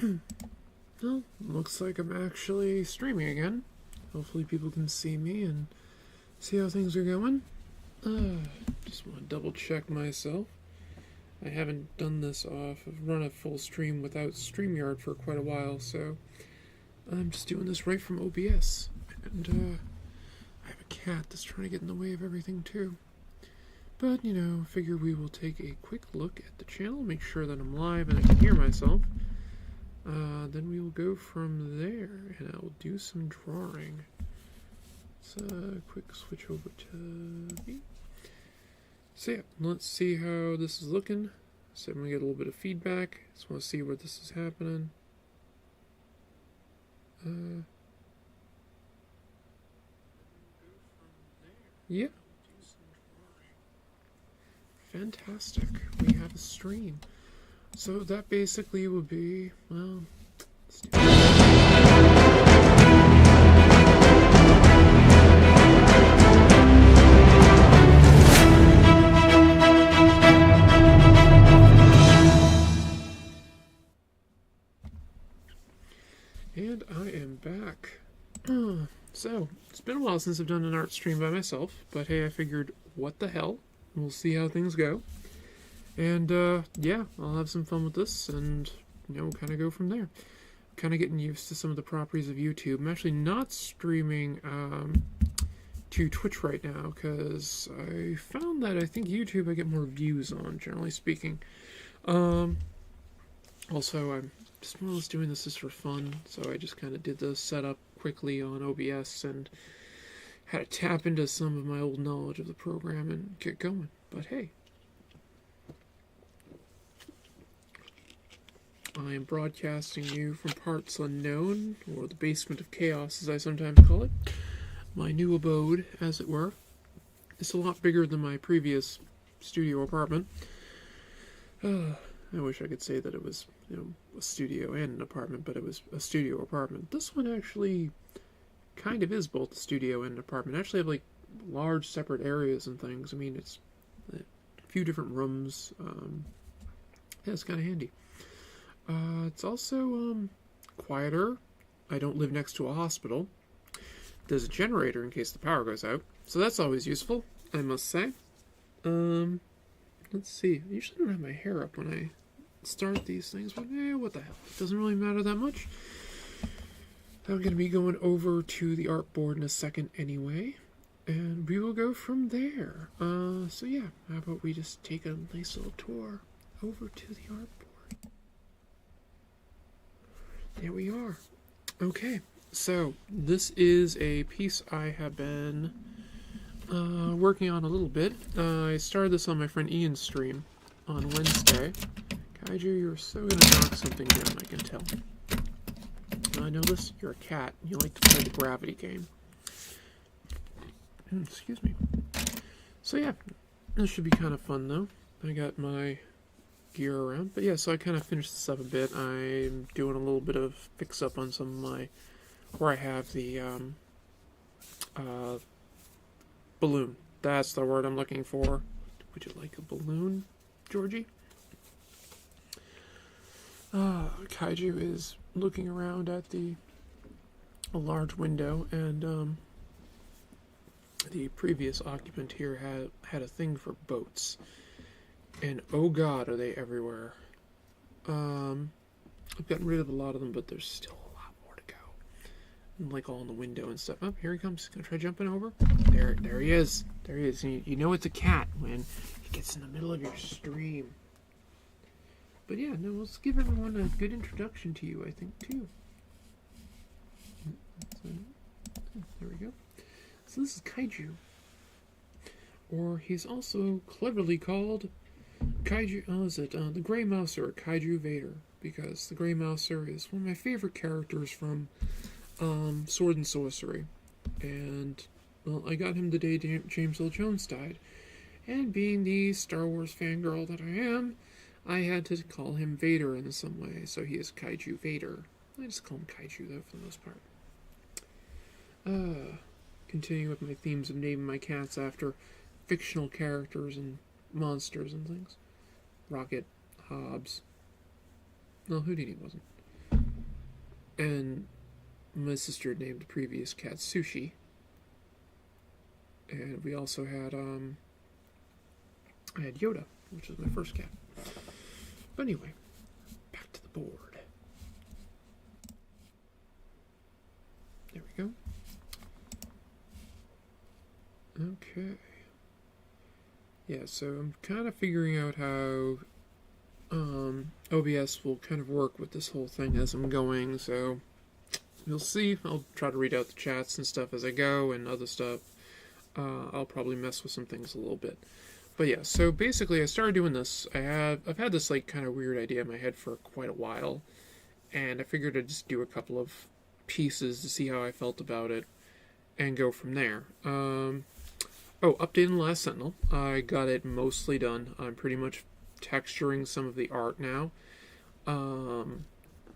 Well, looks like I'm actually streaming again. Hopefully people can see me and see how things are going. Just want to double check myself. I haven't done this I've run a full stream without StreamYard for quite a while, so I'm just doing this right from OBS. And I have a cat that's trying to get in the way of everything too. But, you know, figure we will take a quick look at the channel, make sure that I'm live and I can hear myself. Then we will go from there, and I will do some drawing. Let's quick switch over to me. So yeah, let's see how this is looking. So I'm going to get a little bit of feedback. Just want to see where this is happening. Yeah. Fantastic. We have a stream. So that basically would be, well, let's do And I am back. So, it's been a while since I've done an art stream by myself, but hey, I figured, what the hell? We'll see how things go. And, yeah, I'll have some fun with this, and, you know, kind of go from there. Kind of getting used to some of the properties of YouTube. I'm actually not streaming, to Twitch right now, because I found that I think YouTube I get more views on, generally speaking. Also, I'm just more or less doing this just for fun, so I just kind of did the setup quickly on OBS, and had to tap into some of my old knowledge of the program and get going. But hey, I am broadcasting you from parts unknown, or the basement of chaos as I sometimes call it. My new abode, as it were. It's a lot bigger than my previous studio apartment. I wish I could say that it was, you know, a studio and an apartment, but it was a studio apartment. This one actually kind of is both a studio and an apartment. I actually have, like, large separate areas and things. I mean, it's a few different rooms. Yeah, it's kind of handy. It's also quieter. I don't live next to a hospital. There's a generator in case the power goes out, so that's always useful, I must say. Let's see. I usually don't have my hair up when I start these things, but what the hell? It doesn't really matter that much. I'm going to be going over to the artboard in a second anyway, and we will go from there. So yeah, how about we just take a nice little tour over to the artboard. There we are. Okay, so this is a piece I have been working on a little bit. I started this on my friend Ian's stream on Wednesday. Kaiju, you're so gonna knock something down, I can tell. I know this, you're a cat, and you like to play the gravity game. Excuse me. So yeah, this should be kind of fun though. I got my gear around, but yeah, so I kind of finished this up a bit. I'm doing a little bit of fix up on some of my, where I have the balloon. That's the word I'm looking for. Would you like a balloon, Georgie? Kaiju is looking around at a large window, and the previous occupant here had a thing for boats. And oh god, are they everywhere. I've gotten rid of a lot of them, but there's still a lot more to go. And like all in the window and stuff. Oh, here he comes. Gonna try jumping over. There he is. There he is. You know it's a cat when he gets in the middle of your stream. But yeah, no, let's give everyone a good introduction to you, I think, too. So, there we go. So this is Kaiju. Or he's also cleverly called Kaiju, the Grey Mouser, or Kaiju Vader, because the Grey Mouser is one of my favorite characters from Sword and Sorcery, and, well, I got him the day James Earl Jones died, and being the Star Wars fangirl that I am, I had to call him Vader in some way, so he is Kaiju Vader. I just call him Kaiju, though, for the most part. Continuing with my themes of naming my cats after fictional characters and monsters and things. Rocket, Hobbs. No, Houdini wasn't. And my sister named the previous cat Sushi. And we also had, I had Yoda, which was my first cat. But anyway, back to the board. There we go. Okay. Yeah, so I'm kind of figuring out how OBS will kind of work with this whole thing as I'm going, so you'll see. I'll try to read out the chats and stuff as I go, and other stuff. I'll probably mess with some things a little bit. But yeah, so basically I started doing this. I've had this like kind of weird idea in my head for quite a while, and I figured I'd just do a couple of pieces to see how I felt about it and go from there. Update on the Last Sentinel. I got it mostly done. I'm pretty much texturing some of the art now,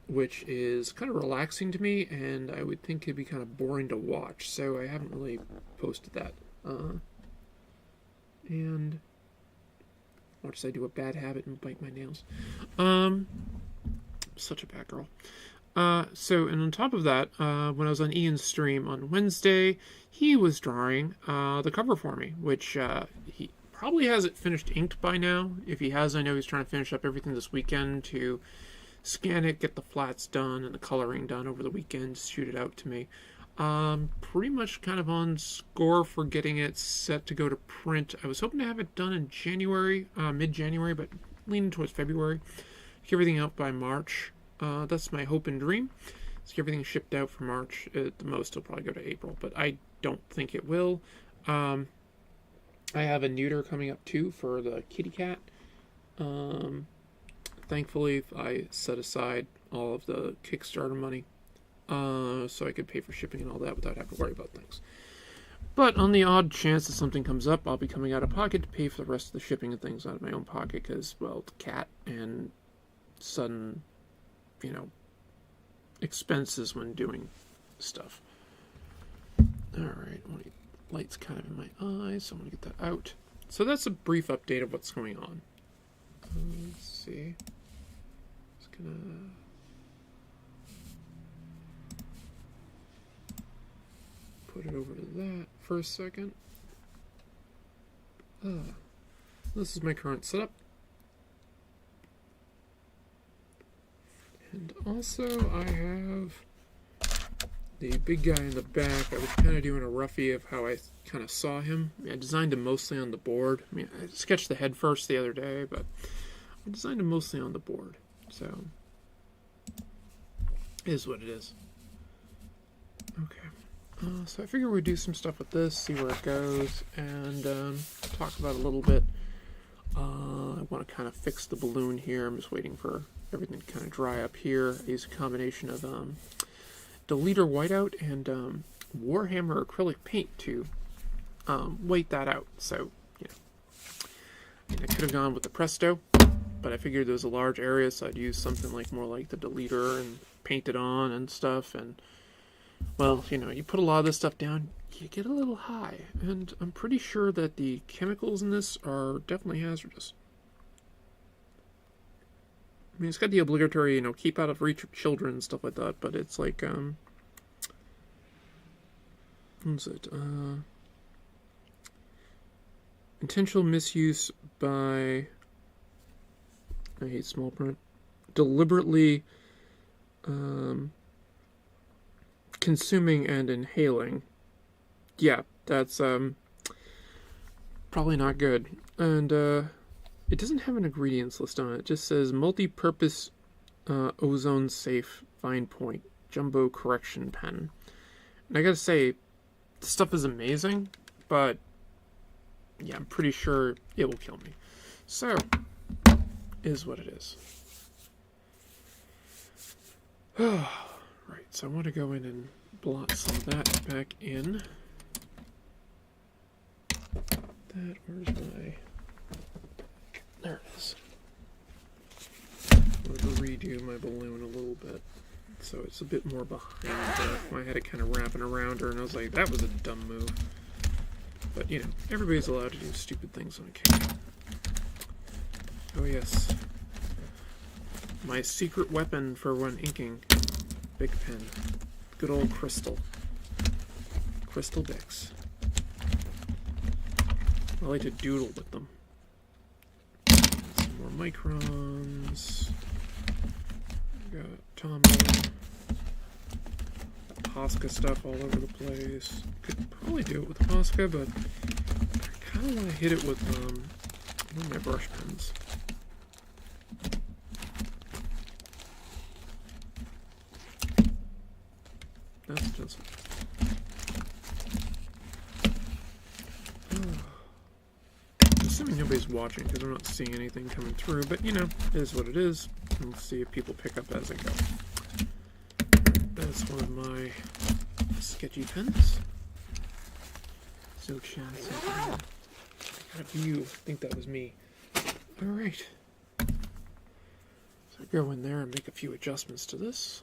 which is kind of relaxing to me, and I would think it'd be kind of boring to watch, so I haven't really posted that. And watch as I do a bad habit and bite my nails. Such a bad girl. And on top of that, when I was on Ian's stream on Wednesday, he was drawing the cover for me, which he probably has it finished inked by now. If he has, I know he's trying to finish up everything this weekend to scan it, get the flats done, and the coloring done over the weekend, shoot it out to me. Pretty much kind of on score for getting it set to go to print. I was hoping to have it done in January, mid-January, but leaning towards February. Get everything out by March. That's my hope and dream. Let's get everything shipped out for March. At the most, it'll probably go to April, but I don't think it will. I have a neuter coming up too for the kitty cat. Thankfully, I set aside all of the Kickstarter money so I could pay for shipping and all that without having to worry about things. But on the odd chance that something comes up, I'll be coming out of pocket to pay for the rest of the shipping and things out of my own pocket because, well, the cat and sudden, expenses when doing stuff. Alright, light's kind of in my eyes, so I'm going to get that out. So that's a brief update of what's going on. Let's see. Just gonna put it over to that for a second. This is my current setup. And also I have the big guy in the back. I was kind of doing a roughie of how I kind of saw him. I designed him mostly on the board. I mean, I sketched the head first the other day, but I designed him mostly on the board. So, it is what it is. Okay. So I figure we'd do some stuff with this, see where it goes, and talk about it a little bit. I want to kind of fix the balloon here. I'm just waiting for everything to kind of dry up here. I use a combination of Deleter Whiteout and Warhammer acrylic paint to white that out. So, I could have gone with the Presto, but I figured there was a large area, so I'd use something like more like the Deleter and paint it on and stuff. And, well, you put a lot of this stuff down, you get a little high. And I'm pretty sure that the chemicals in this are definitely hazardous. I mean, it's got the obligatory, keep out of reach of children and stuff like that, but it's like, what is it? Intentional misuse by, I hate small print, deliberately consuming and inhaling. Yeah, that's probably not good. And it doesn't have an ingredients list on it. It just says multi-purpose ozone safe fine point jumbo correction pen. And I gotta say, this stuff is amazing, but yeah, I'm pretty sure it will kill me. So, is what it is. Right, so I want to go in and blot some of that back in. Where's my... There it is. I'm going to redo my balloon a little bit, so it's a bit more behind her. I had it kind of wrapping around her, and I was like, that was a dumb move. But, everybody's allowed to do stupid things on occasion. Oh yes. My secret weapon for when inking. Big pen. Good old crystal. Crystal Bics. I like to doodle with them. Some more microns. We got Tombow. Posca stuff all over the place. Could probably do it with Posca, but I kind of want to hit it with one of my brush pens. That's just... Assuming nobody's watching because I'm not seeing anything coming through, but you know, it is what it is. We'll see if people pick up as I go. That's one of my sketchy pens. So chance. I got a view. I think that was me. Alright. So go in there and make a few adjustments to this.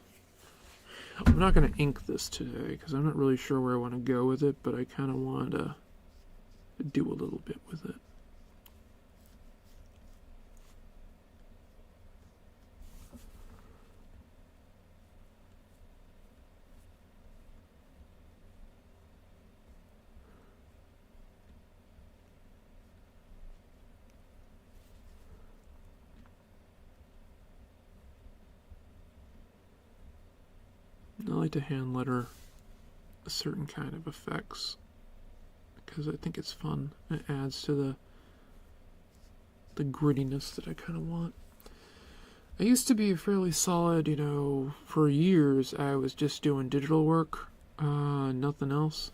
I'm not going to ink this today because I'm not really sure where I want to go with it, but I kind of want to do a little bit with it. I like to hand letter a certain kind of effects because I think it's fun. It adds to the grittiness that I kind of want. I used to be fairly solid, you know, for years I was just doing digital work, nothing else.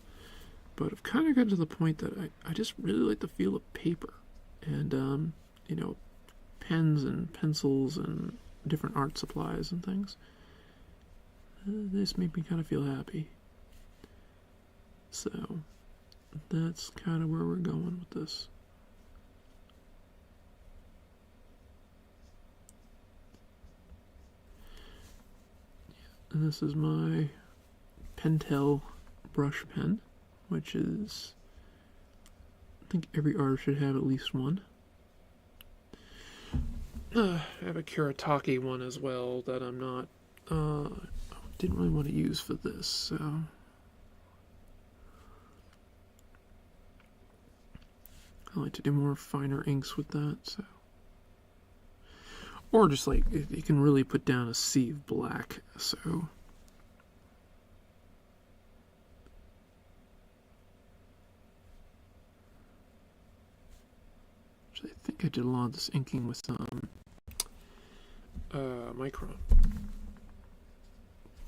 But I've kind of got to the point that I just really like the feel of paper and, you know, pens and pencils and different art supplies and things. This made me kind of feel happy. So, that's kind of where we're going with this. And this is my Pentel brush pen, which is, I think every artist should have at least one. I have a Kuretake one as well that I'm not, didn't really want to use for this, so I like to do more finer inks with that, so. Or just like, you can really put down a sea of black, so. Which I think I did a lot of this inking with some micron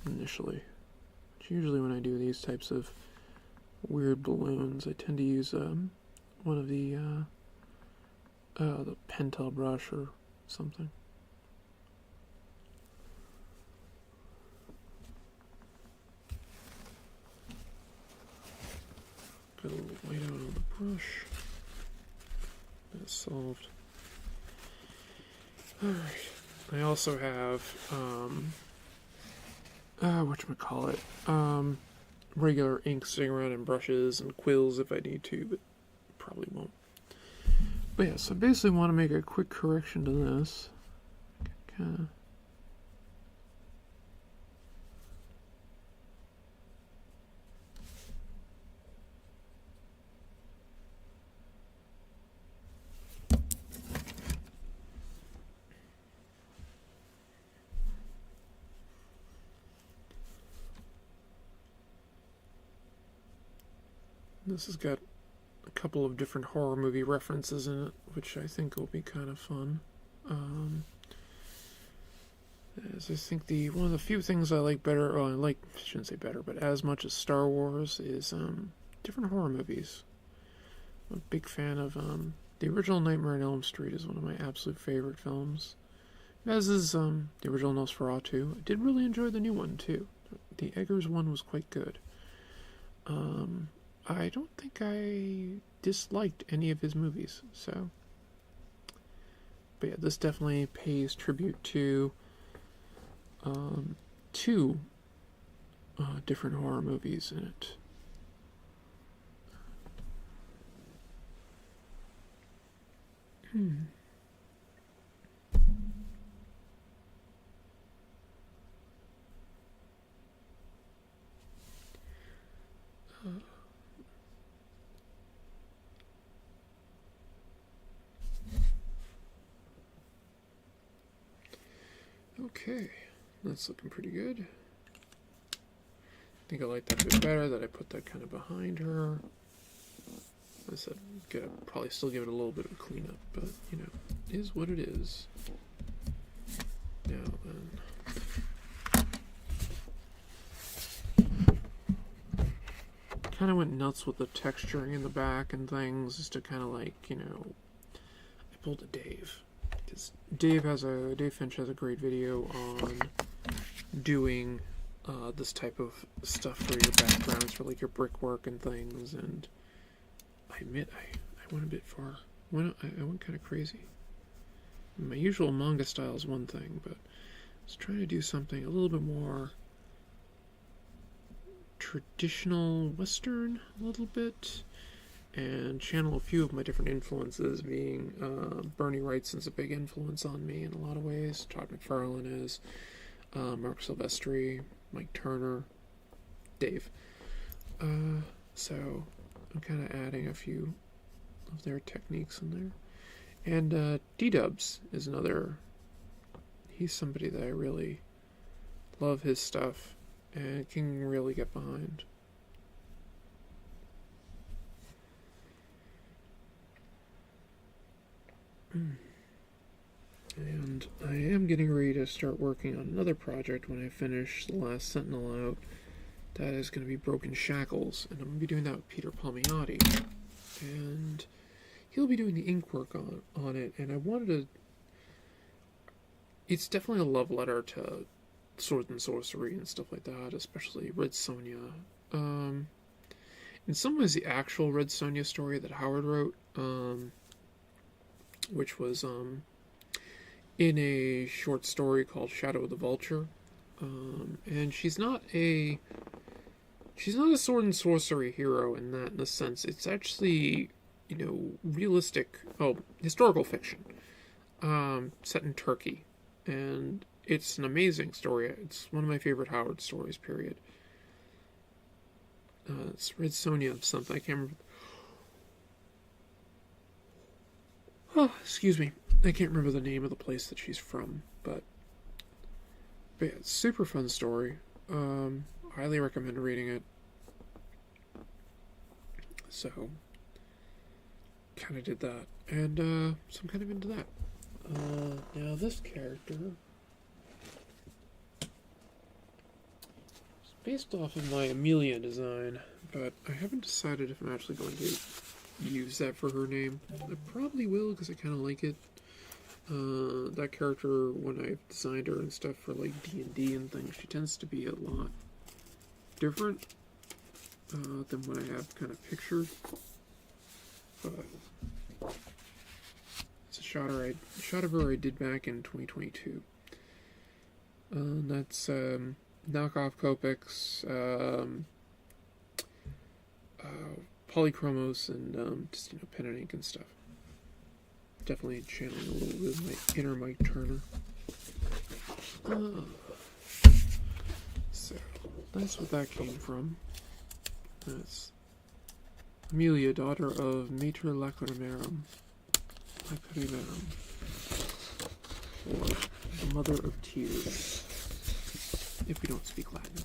initially. Which usually when I do these types of weird balloons, I tend to use one of the Pentel brush or something. Got a little white out on the brush. That's solved. Alright. I also have whatchamacallit, regular ink sitting around in brushes and quills if I need to, but probably won't. But yeah, so I basically want to make a quick correction to this. Kinda. This has got a couple of different horror movie references in it, which I think will be kind of fun. As I think one of the few things I like better, I shouldn't say better, but as much as Star Wars is different horror movies. I'm a big fan of the original Nightmare on Elm Street is one of my absolute favorite films. As is the original Nosferatu. I did really enjoy the new one too. The Eggers one was quite good. I don't think I disliked any of his movies, so. But yeah, this definitely pays tribute to two different horror movies in it. Okay, that's looking pretty good. I think I like that a bit better, that I put that kind of behind her. I said, probably still give it a little bit of a cleanup, but, you know, it is what it is. Now then. Kind of went nuts with the texturing in the back and things, just to kind of like, you know, I pulled a Dave. Because Dave Finch has a great video on doing this type of stuff for your backgrounds, for like your brickwork and things, and I admit I went a bit far. I went kind of crazy. My usual manga style is one thing, but I was trying to do something a little bit more traditional Western, a little bit, and channel a few of my different influences, being Bernie Wrightson's a big influence on me in a lot of ways. Todd McFarlane is, Mark Silvestri, Mike Turner, Dave. So I'm kind of adding a few of their techniques in there. And D-Dubs is another. He's somebody that I really love his stuff and can really get behind. And I am getting ready to start working on another project when I finish The Last Sentinel out. That is going to be Broken Shackles, and I'm going to be doing that with Peter Palmiotti. And he'll be doing the ink work on it, and I wanted to... It's definitely a love letter to sword and sorcery and stuff like that, especially Red Sonja. In some ways, the actual Red Sonja story that Howard wrote, which was in a short story called Shadow of the Vulture, and she's not a sword and sorcery hero in a sense. It's actually, you know, realistic, historical fiction, set in Turkey, and it's an amazing story. It's one of my favorite Howard stories, period. It's Red Sonja something, I can't remember. Oh, excuse me. I can't remember the name of the place that she's from, but yeah, it's a super fun story. Highly recommend reading it. So, kind of did that, and so I'm kind of into that. Now this character is based off of my Amelia design, but I haven't decided if I'm actually going to use that for her name. I probably will, because I kind of like it. That character, when I've designed her and stuff for like D&D and things, she tends to be a lot different than what I have kind of pictured. But it's a shot of her I did back in 2022. That's knockoff Copics, polychromos, and just, you know, pen and ink and stuff. Definitely channeling a little bit of my inner Mike Turner. So that's what that came from. That's Amelia, daughter of Mater Lacrimarum, or the Mother of Tears, if we don't speak Latin.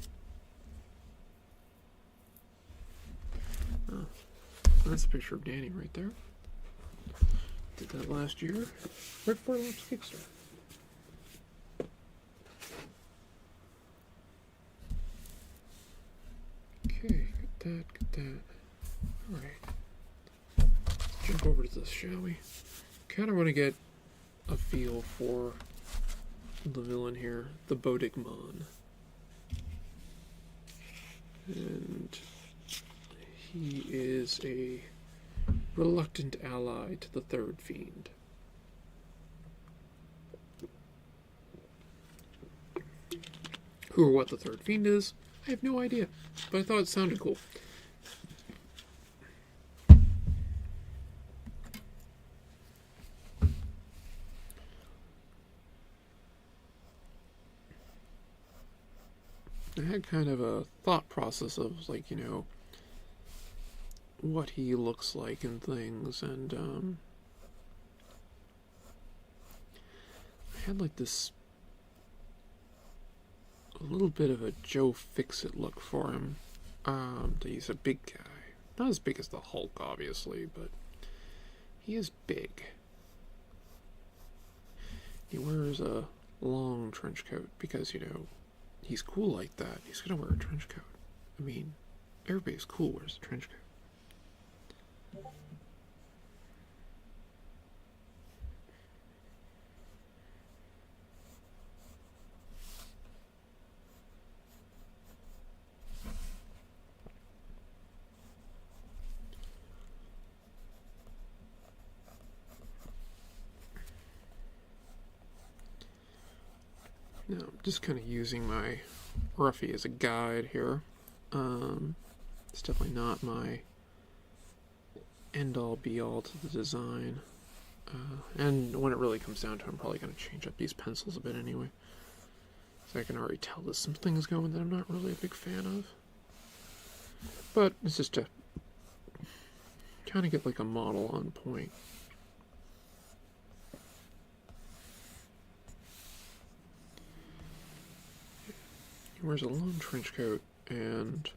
That's a picture of Danny right there. Did that last year, right before I launched Kickstarter. Okay, get that. Alright. Let's jump over to this, shall we? Kind of want to get a feel for the villain here, the Bodigmon. And he is a reluctant ally to the Third Fiend. Who or what the Third Fiend is, I have no idea, but I thought it sounded cool. I had kind of a thought process of, like, you know, what he looks like and things, and I had like this a little bit of a Joe Fix-It look for him. He's a big guy. Not as big as the Hulk, obviously, but he is big. He wears a long trench coat because, he's cool like that. He's gonna wear a trench coat. I mean, everybody's cool wears a trench coat. Now, I'm just kind of using my Ruffy as a guide here. It's definitely not my end-all be-all to the design. And when it really comes down to it, I'm probably going to change up these pencils a bit anyway. So I can already tell there's some things going that I'm not really a big fan of. But it's just to kind of get like a model on point. He wears a long trench coat and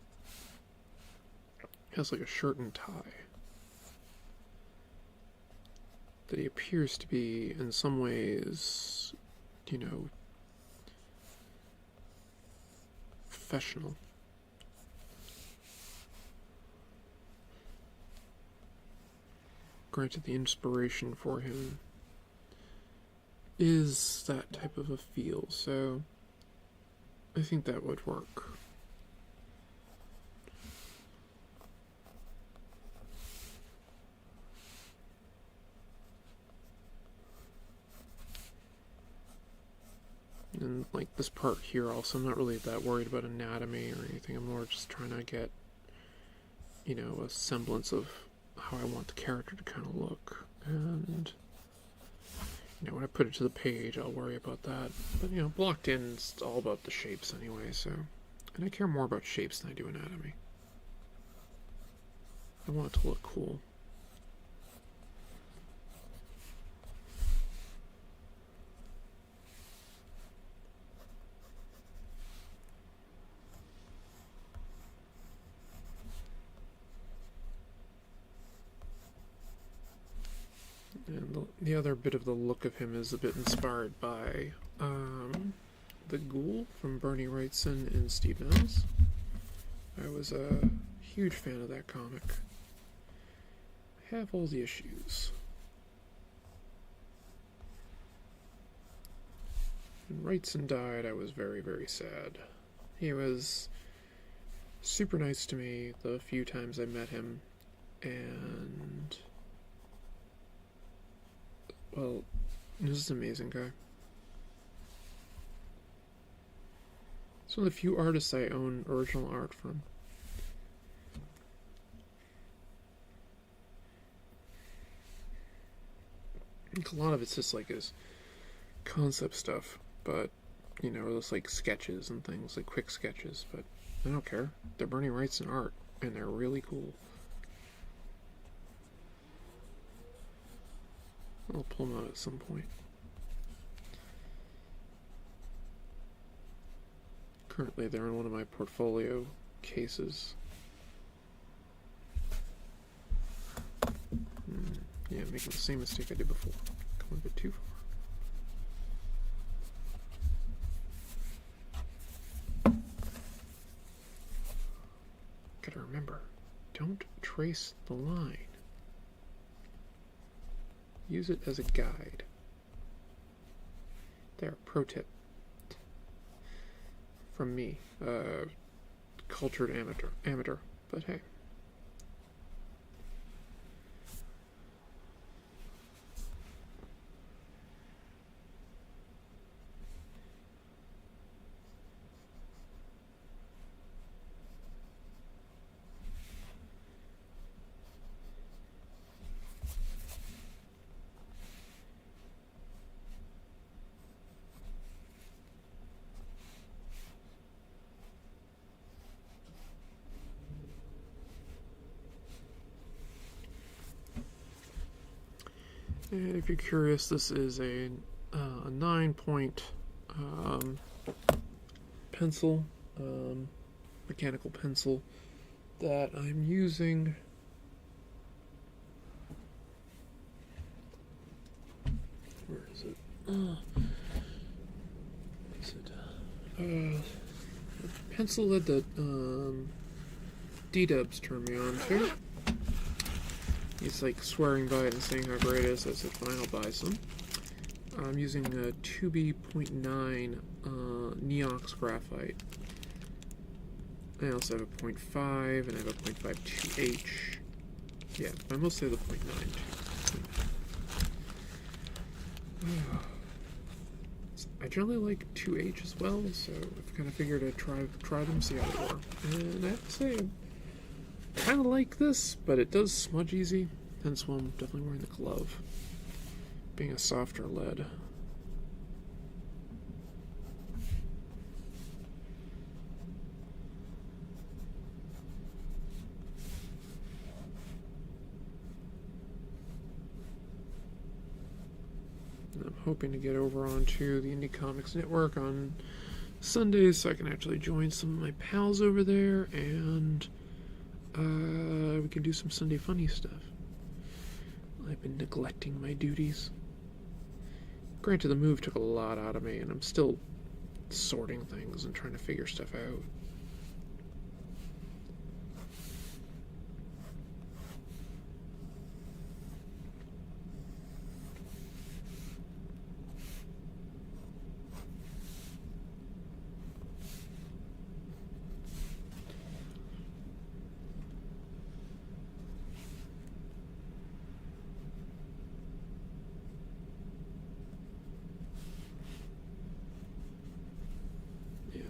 has like a shirt and tie that he appears to be in some ways, professional. Granted, the inspiration for him is that type of a feel, so I think that would work. And like this part here also, I'm not really that worried about anatomy or anything. I'm more just trying to get, a semblance of how I want the character to kind of look. And, when I put it to the page, I'll worry about that. But, blocked in, it's all about the shapes anyway, so. And I care more about shapes than I do anatomy. I want it to look cool. And the other bit of the look of him is a bit inspired by the Ghoul from Bernie Wrightson and Steve Niles. I was a huge fan of that comic. I have all the issues. When Wrightson died, I was very, very sad. He was super nice to me the few times I met him, and well, this is an amazing guy. It's one of the few artists I own original art from. I think a lot of it's just like his concept stuff, but, those like sketches and things, like quick sketches, but I don't care. They're Bernie Wrightson art, and they're really cool. I'll pull them out at some point. Currently, they're in one of my portfolio cases. Yeah, making the same mistake I did before. Going a bit too far. Gotta remember, don't trace the line. Use it as a guide. There, pro tip. From me, cultured amateur, but hey. And if you're curious, this is a 9-point pencil, mechanical pencil that I'm using. Where is it? What is it? A pencil that D-Dubs turned me on to. He's like swearing by it and saying how great it is. I said, fine, I'll buy some. I'm using a 2B.9 Neox graphite. I also have a 0.5 and I have a 0.52H. Yeah, I mostly have the 0.9 too. I generally like 2H as well, so I've kind of figured I'd try them, see how they work. And I have to say, I kind of like this, but it does smudge easy, hence why I'm definitely wearing the glove, being a softer lead. And I'm hoping to get over onto the Indie Comics Network on Sundays so I can actually join some of my pals over there, and we can do some Sunday funny stuff. I've been neglecting my duties. Granted, the move took a lot out of me, and I'm still sorting things and trying to figure stuff out.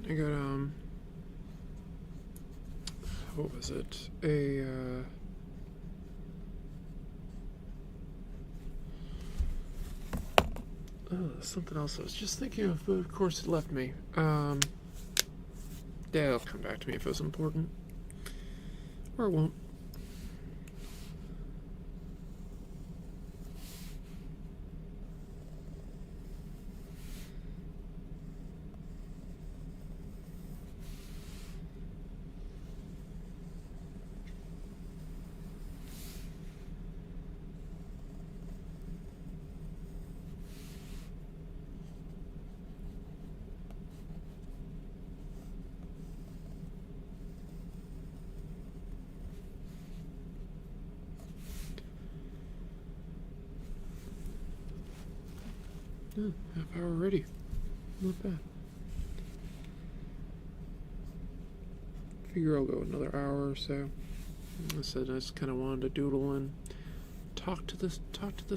I got, what was it? Something else I was just thinking of, but of course it left me. Yeah, it'll come back to me if it was important. Or it won't. Oh, half hour already. Not bad. Figure I'll go another hour or so. I said I just kind of wanted to doodle and talk to the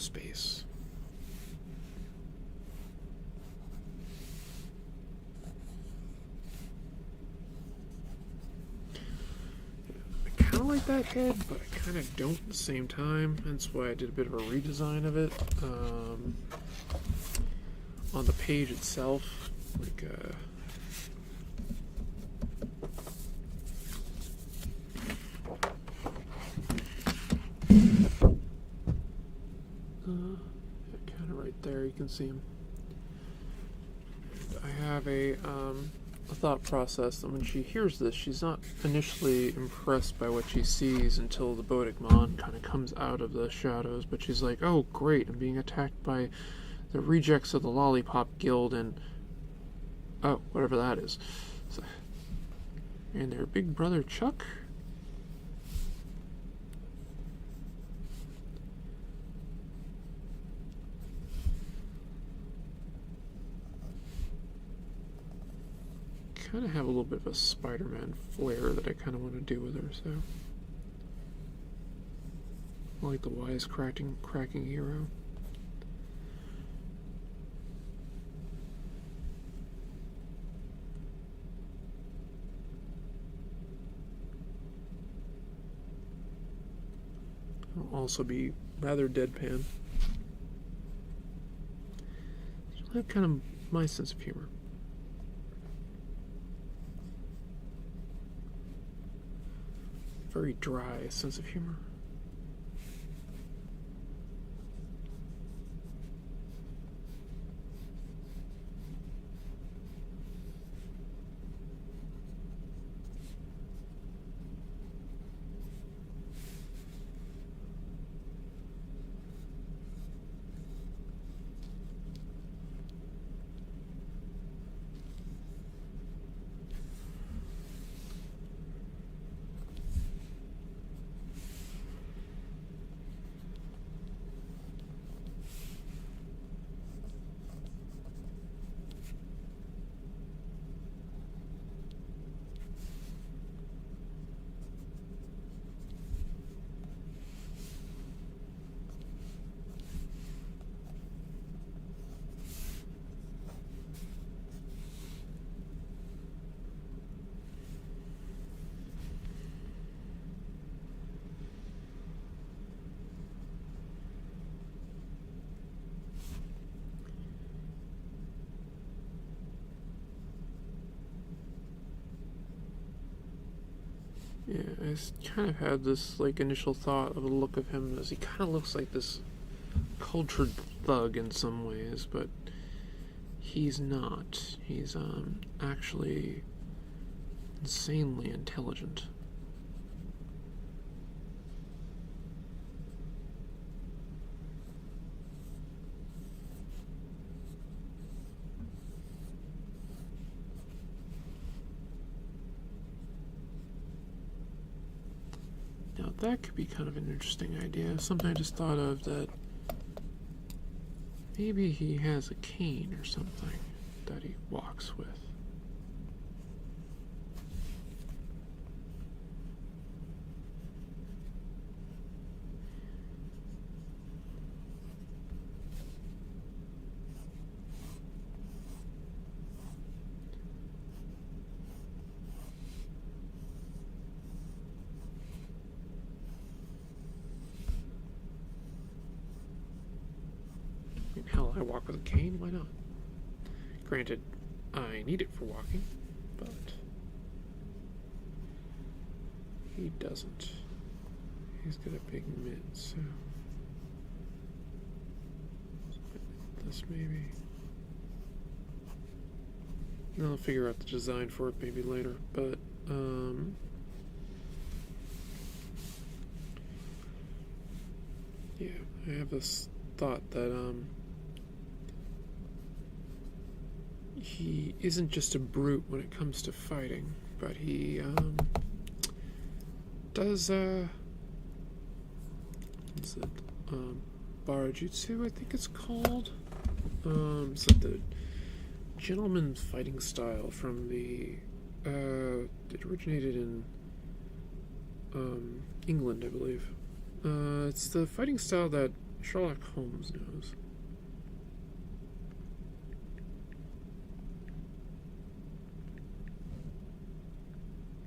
space. I kind of like that head, but I kind of don't at the same time. That's why I did a bit of a redesign of it. On the page itself, like kind of right there, you can see him. And I have a thought process that when she hears this, she's not initially impressed by what she sees until the Bodhigmon kind of comes out of the shadows, but she's like, oh great, I'm being attacked by the rejects of the Lollipop Guild and whatever that is. So, and their big brother Chuck. Kind of have a little bit of a Spider-Man flair that I kind of want to do with her, so I like the wise cracking hero. I'll also be rather deadpan. She'll have kind of my sense of humor. Very dry sense of humor. kind of had this like initial thought of the look of him as he kind of looks like this cultured thug in some ways, but he's not. He's actually insanely intelligent. Now that could be kind of an interesting idea. Something I just thought of, that maybe he has a cane or something that he walks with. Hell, I walk with a cane, why not? Granted, I need it for walking, but he doesn't. He's got a big mitt, so this maybe. And I'll figure out the design for it maybe later, but yeah, I have this thought that he isn't just a brute when it comes to fighting, but he does what's it, Barajutsu, I think it's called. It's like the gentleman fighting style from the it originated in England, I believe. It's the fighting style that Sherlock Holmes knows.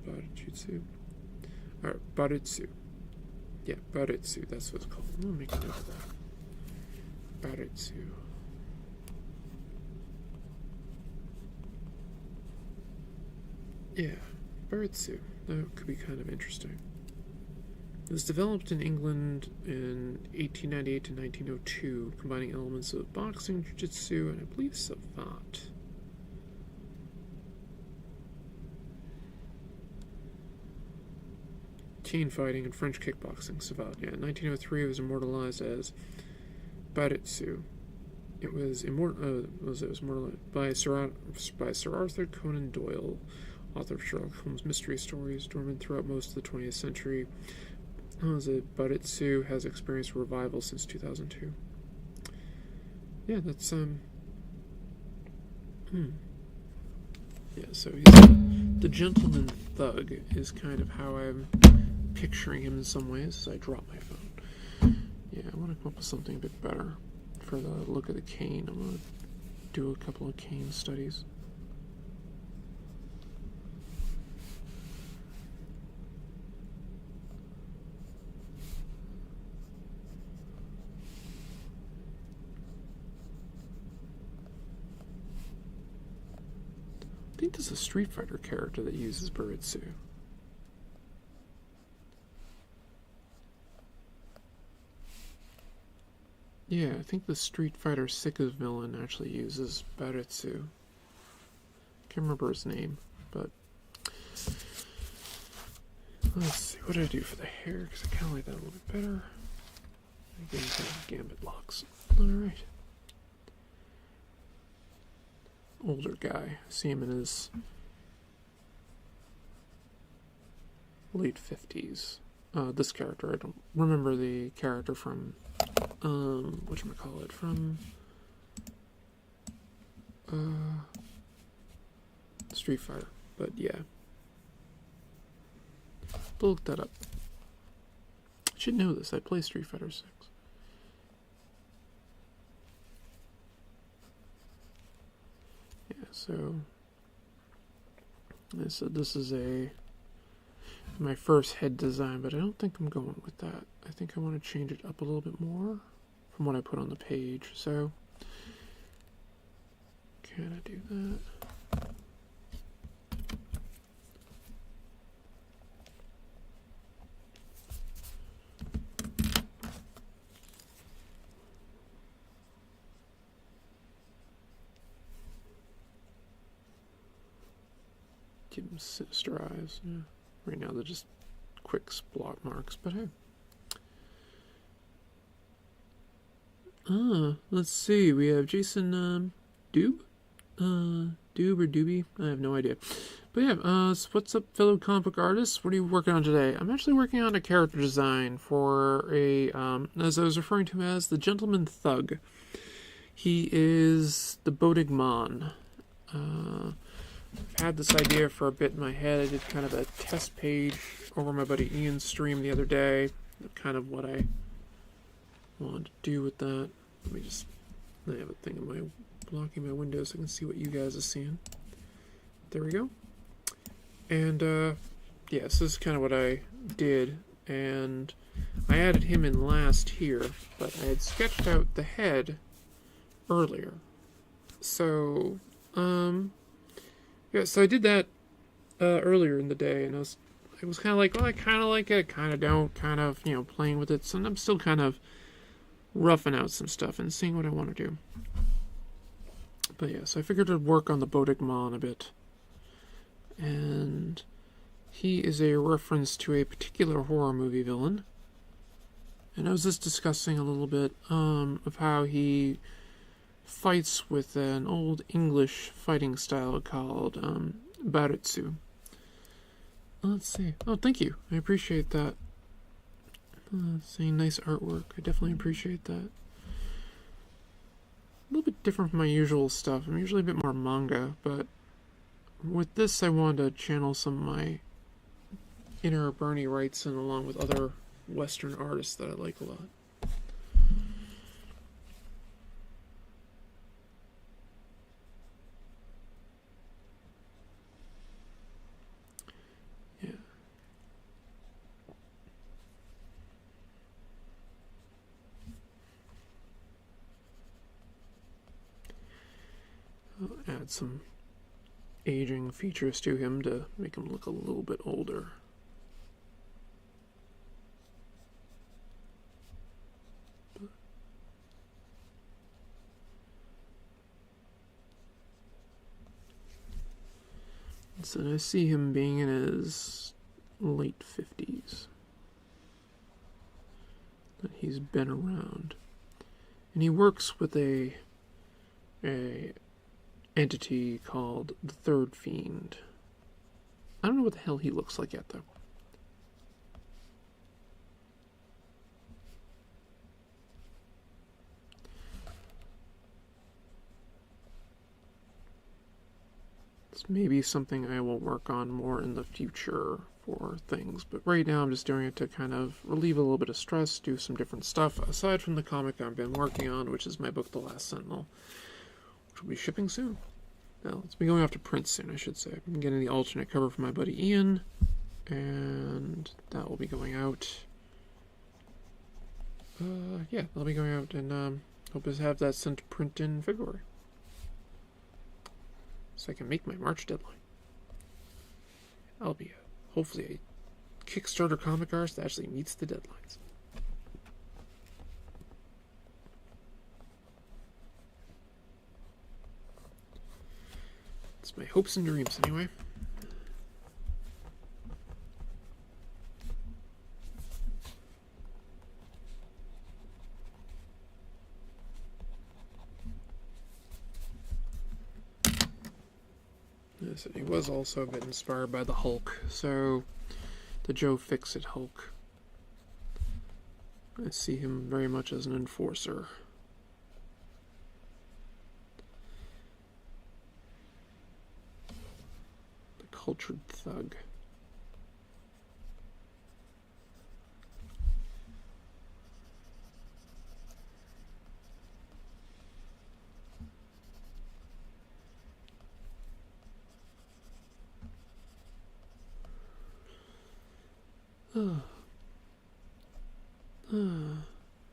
Barajutsu. Or Baritsu. Yeah, Baritsu, that's what it's called. I'm gonna make a note of that. Baritsu. Yeah, Baritsu. That could be kind of interesting. It was developed in England in 1898 to 1902, combining elements of boxing, jiu-jitsu, and I believe savate. Teen fighting and French kickboxing, savate. Yeah, in 1903 it was immortalized as Baritsu. It was immortalized by Sir Arthur Conan Doyle, author of Sherlock Holmes mystery stories, dormant throughout most of the 20th century. Baritsu has experienced revival since 2002. Yeah, that's yeah, so he's the gentleman thug is kind of how I'm picturing him in some ways as I drop my phone. Yeah, I want to come up with something a bit better for the look of the cane. I'm going to do a couple of cane studies. I think there's a Street Fighter character that uses Baritsu. Yeah, I think the Street Fighter 6 villain actually uses Baritsu. Can't remember his name, but let's see, what did I do for the hair? Because I kind of like that a little bit better. Again, kind of gambit locks. Alright. Older guy. See him in his late 50s. This character, I don't remember the character from whatchamacallit, from Street Fighter, but yeah. Look that up. I should know this, I play Street Fighter 6. Yeah, so this is my first head design, but I don't think I'm going with that. I think I want to change it up a little bit more from what I put on the page. So can I do that? give them sinister eyes. Yeah. Right now they're just quick splot marks, but hey. Let's see. We have Jason Doob? Doob or Doobie? I have no idea. But yeah, so what's up, fellow comic book artists? What are you working on today? I'm actually working on a character design for a, as I was referring to him as, the Gentleman Thug. He is the Bodigman. I've had this idea for a bit in my head. I did kind of a test page over my buddy Ian's stream the other day. Kind of what I wanted to do with that. Let me just, I have a thing in my, blocking my window so I can see what you guys are seeing. There we go. And, yeah, so this is kind of what I did, and I added him in last here, but I had sketched out the head earlier. So, yeah, so I did that, earlier in the day, and I was kind of like, well, I kind of like it, kind of don't, kind of, you know, playing with it, so I'm still kind of roughing out some stuff and seeing what I want to do. But yeah, so I figured I'd work on the Bodigman a bit. And he is a reference to a particular horror movie villain. And I was just discussing a little bit of how he fights with an old English fighting style called Baritsu. Let's see. Oh, thank you. I appreciate that. Saying nice artwork. I definitely appreciate that. A little bit different from my usual stuff. I'm usually a bit more manga, but with this I wanted to channel some of my inner Bernie Wrightson along with other Western artists that I like a lot. Yeah. I'll add some aging features to him to make him look a little bit older. So I see him being in his late 50s. That he's been around. And he works with a entity called the Third Fiend. I don't know what the hell he looks like yet, though. It's maybe something I will work on more in the future for things, but right now I'm just doing it to kind of relieve a little bit of stress, do some different stuff, aside from the comic I've been working on, which is my book, The Last Sentinel, which will be shipping soon. Well, it's been going off to print soon, I should say. I'm getting the alternate cover from my buddy Ian, and that will be going out. Yeah, that'll be going out, and hope to have that sent to print in February, so I can make my March deadline. I'll be hopefully a Kickstarter comic artist that actually meets the deadlines. It's my hopes and dreams, anyway. Yes, he was also a bit inspired by the Hulk, so the Joe Fix-It Hulk. I see him very much as an enforcer. Cultured thug.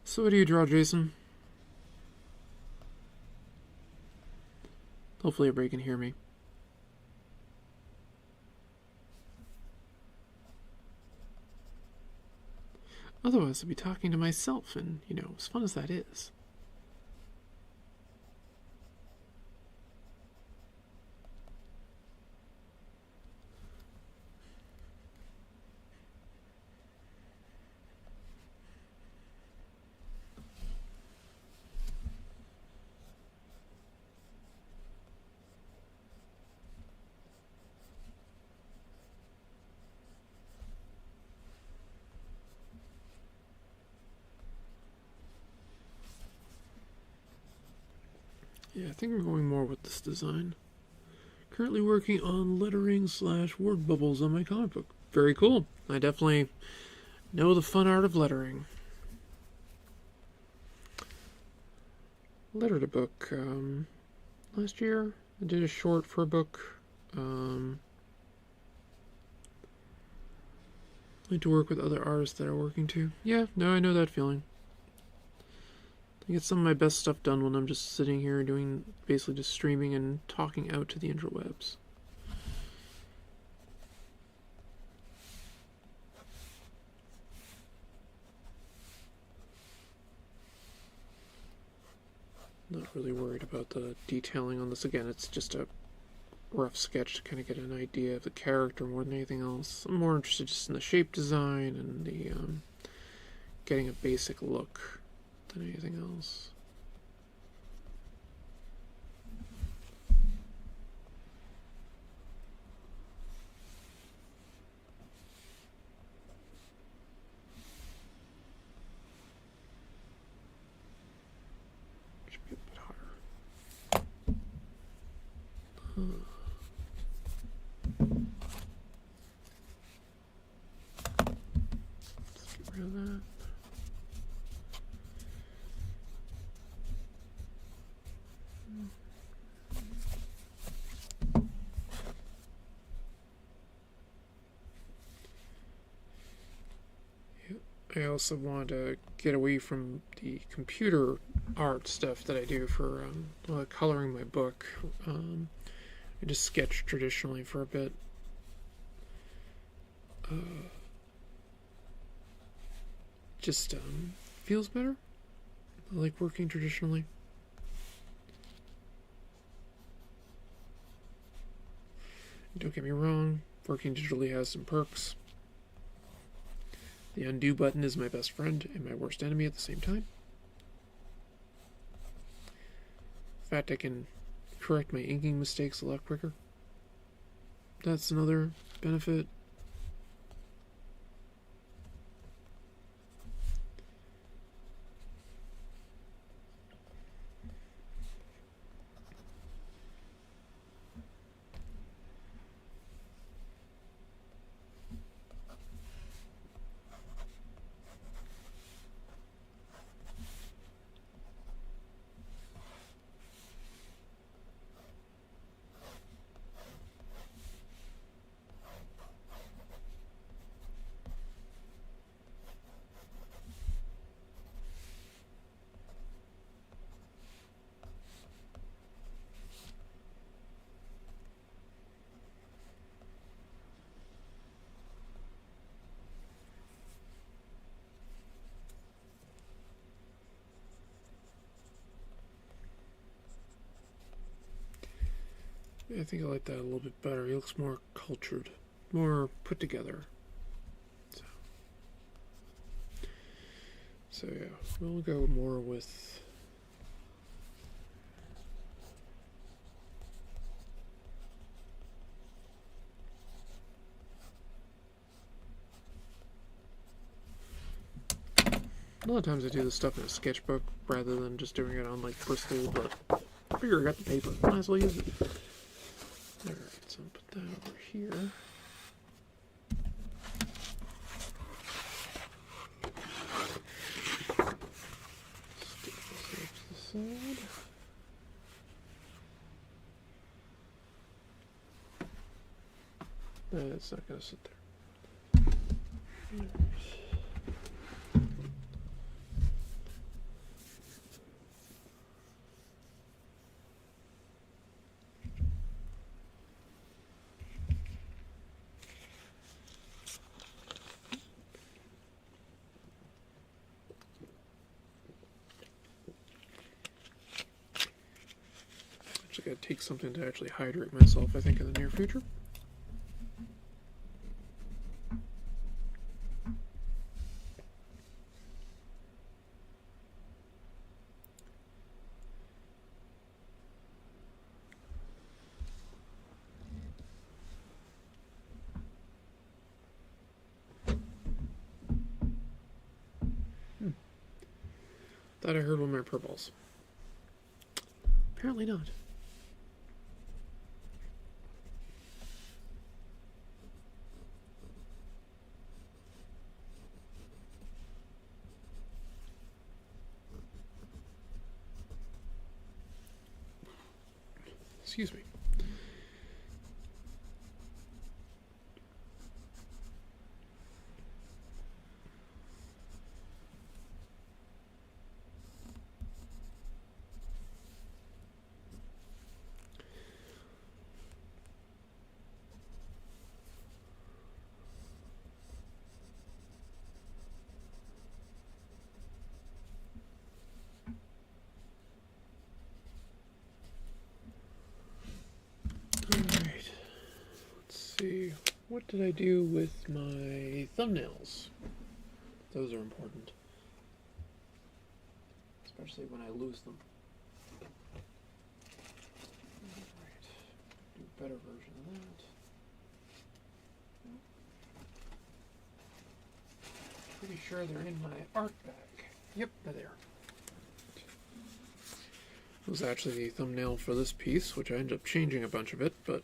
So what do you draw, Jason? Hopefully everybody can hear me. Otherwise, I'd be talking to myself, and, you know, as fun as that is. Yeah, I think I'm going more with this design. Currently working on lettering / word bubbles on my comic book. Very cool. I definitely know the fun art of lettering. Lettered a book last year. I did a short for a book. I like to work with other artists that are working too. Yeah, no, I know that feeling. I get some of my best stuff done when I'm just sitting here doing, basically just streaming and talking out to the interwebs. Not really worried about the detailing on this. Again, it's just a rough sketch to kind of get an idea of the character more than anything else. I'm more interested just in the shape design and the getting a basic look than anything else. Should be a bit higher. Let's get rid of that. I also want to get away from the computer art stuff that I do for coloring my book. I just sketch traditionally for a bit. Just feels better. I like working traditionally. Don't get me wrong, working digitally has some perks. The undo button is my best friend and my worst enemy at the same time. In fact, I can correct my inking mistakes a lot quicker. That's another benefit. I think I like that a little bit better. He looks more cultured, more put together. So yeah, we'll go more with a lot of times I do this stuff in a sketchbook rather than just doing it on like Bristol, but I figure I got the paper. Might as well use it. Alright, so I'll put that over here. Stick this up to the side. That's not going to sit there. Right. Actually, gotta take something to actually hydrate myself, I think, in the near future. Thought I heard one of my purples. Apparently not. Excuse me. Alright. Let's see. What did I do with my thumbnails? Those are important. Especially when I lose them. Alright. Do a better version of that. Pretty sure they're in my art bag. Yep, they're there. It was actually the thumbnail for this piece, which I ended up changing a bunch of it, but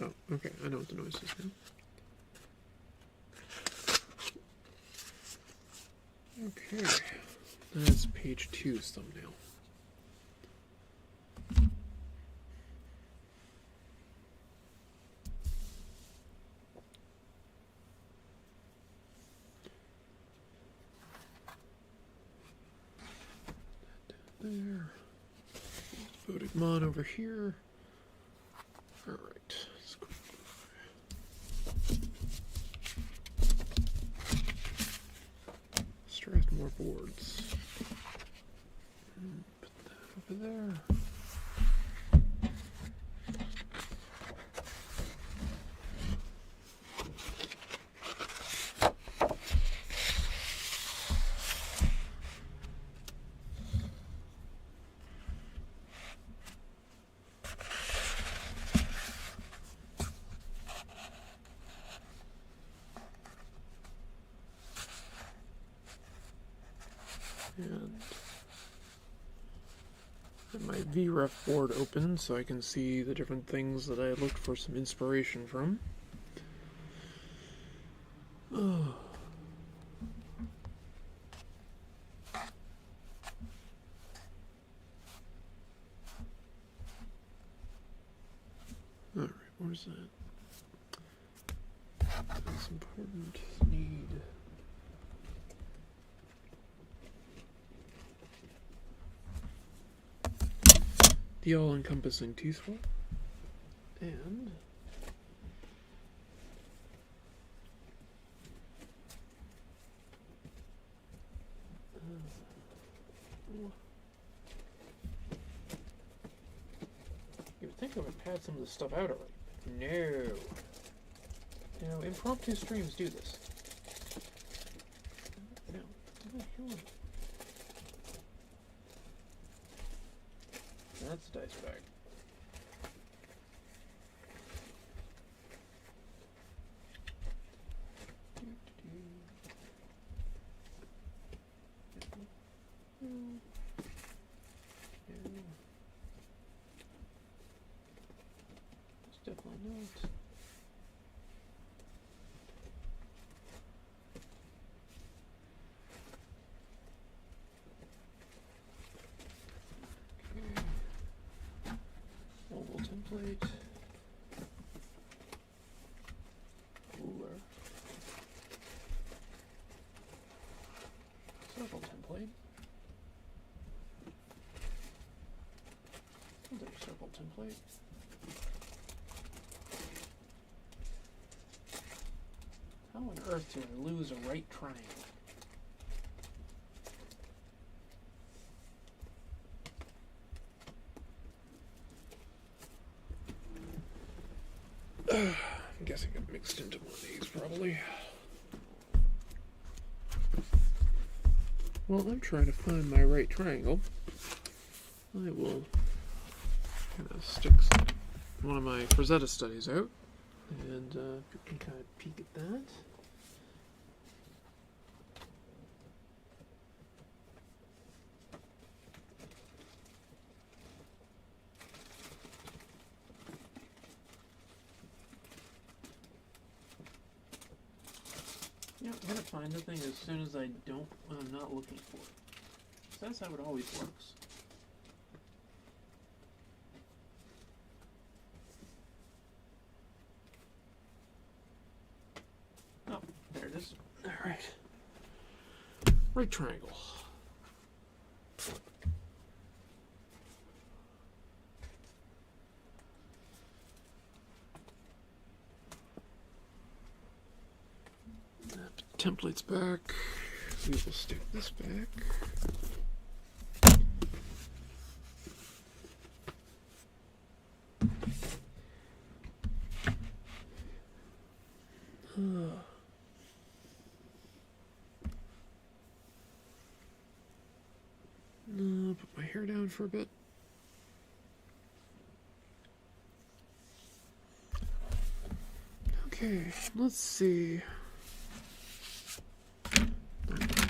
oh, okay, I know what the noise is now. Okay, that's page 2's thumbnail. There. Voted Mon over here. Alright, let's go. Strathmore boards. Put that over there. And my VREF board open so I can see the different things that I looked for some inspiration from. Oh. Alright, where's that? That's important. Need. The all-encompassing T-swap, and you would think I would have had some of this stuff out already. No. You know, impromptu streams do this. No. That's the dice bag. It's definitely not. Oval template. Ruler. Circle template. Another circle template. How on earth do I lose a right triangle? I'm guessing it mixed into one of these, probably. Well, I'm trying to find my right triangle. I will kind of stick some one of my Rosetta studies out, and you can kind of peek at that. Yeah, I'm gonna find the thing as soon as I'm not looking for it. So that's how it always works. Oh, there it is. Alright. Right triangle. Templates back. We will stick this back. Put my hair down for a bit. Okay, let's see.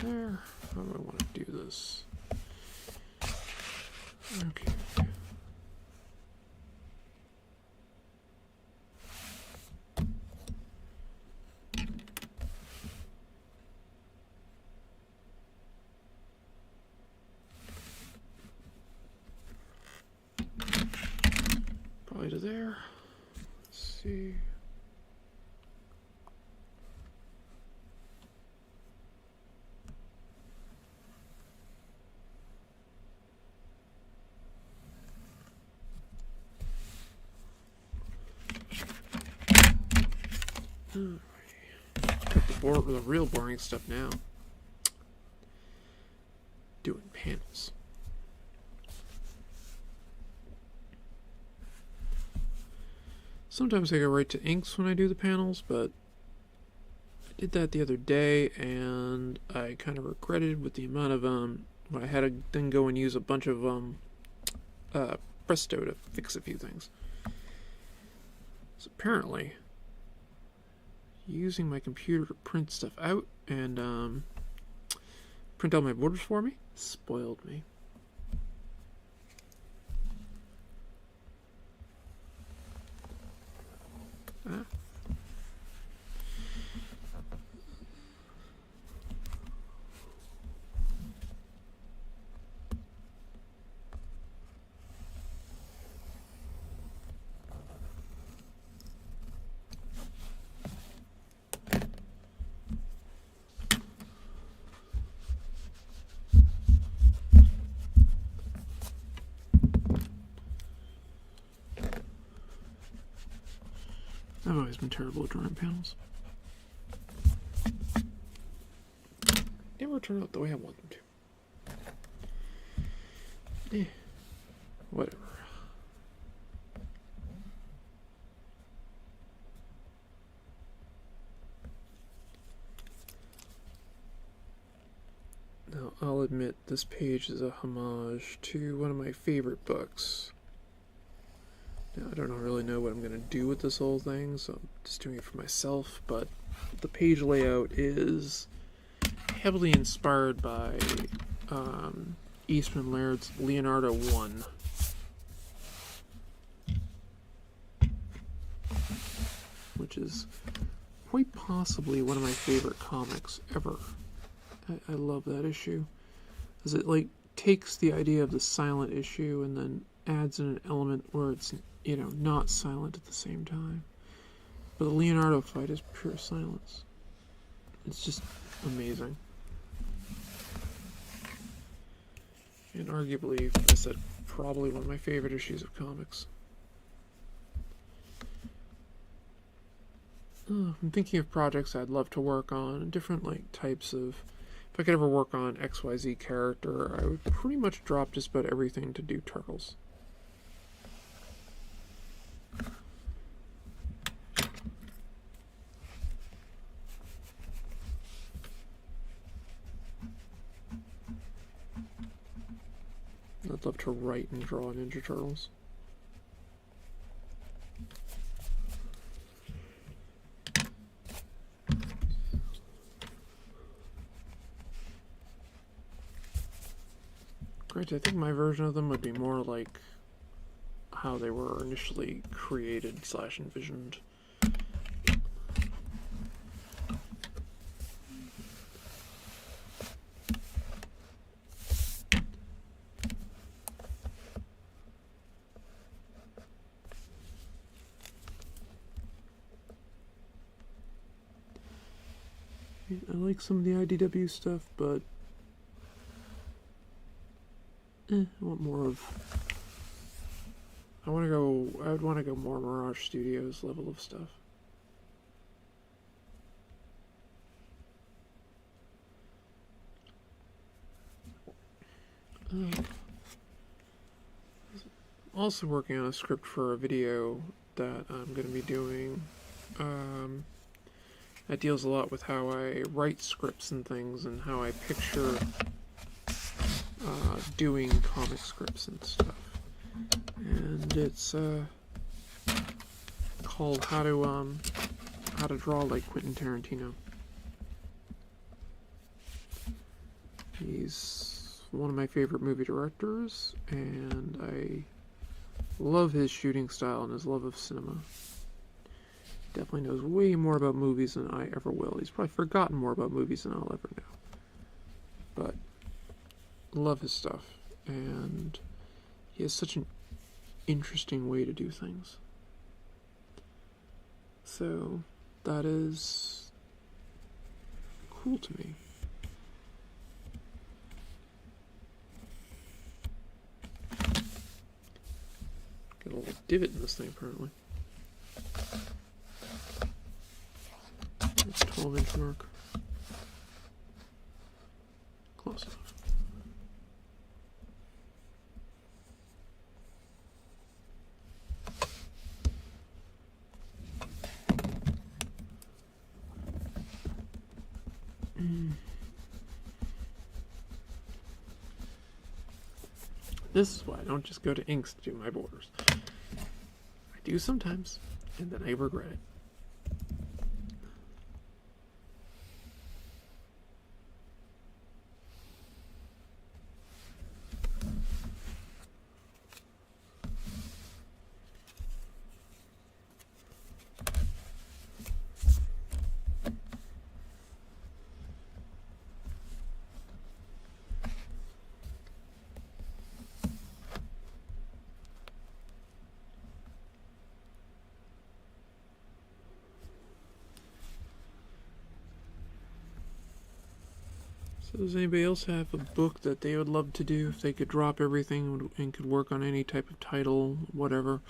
There. How do I want to do this? Okay. Probably to there. Let's see. Got the real boring stuff now. Doing panels. Sometimes I go right to inks when I do the panels, but I did that the other day and I kind of regretted with the amount of I had to then go and use a bunch of Presto to fix a few things. So apparently using my computer to print stuff out and print out my borders for me spoiled me. I've always been terrible at drawing panels. Never turn out the way I want them to. Whatever. Now, I'll admit this page is a homage to one of my favorite books. Now, I don't really know what I'm going to do with this whole thing, so I'm just doing it for myself, but the page layout is heavily inspired by Eastman Laird's Leonardo 1. Which is quite possibly one of my favorite comics ever. I love that issue. As it takes the idea of the silent issue and then adds in an element where it's, not silent at the same time. But the Leonardo fight is pure silence. It's just amazing. And arguably, like I said, probably one of my favorite issues of comics. I'm thinking of projects I'd love to work on, different types of... If I could ever work on XYZ character, I would pretty much drop just about everything to do Turtles. I'd love to write and draw Ninja Turtles. Granted, I think my version of them would be more like how they were initially created / envisioned. I like some of the IDW stuff, but I want more of. I would want to go more Mirage Studios level of stuff. Also working on a script for a video that I'm going to be doing. That deals a lot with how I write scripts and things, and how I picture doing comic scripts and stuff. And it's called How to Draw Like Quentin Tarantino. He's one of my favorite movie directors, and I love his shooting style and his love of cinema. Definitely knows way more about movies than I ever will. He's probably forgotten more about movies than I'll ever know. But love his stuff, and he has such an interesting way to do things. So that is cool to me. Got a little divot in this thing apparently. 12-inch mark. Close enough. This is why I don't just go to inks to do my borders. I do sometimes, and then I regret it. So does anybody else have a book that they would love to do if they could drop everything and could work on any type of title, whatever?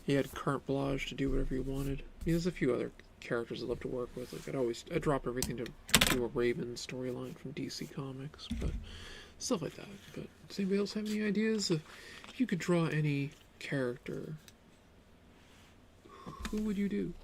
He had carte blanche to do whatever he wanted. There's a few other characters I'd love to work with. Like I'd drop everything to do a Raven storyline from DC Comics, but stuff like that. But does anybody else have any ideas of if you could draw any character, who would you do?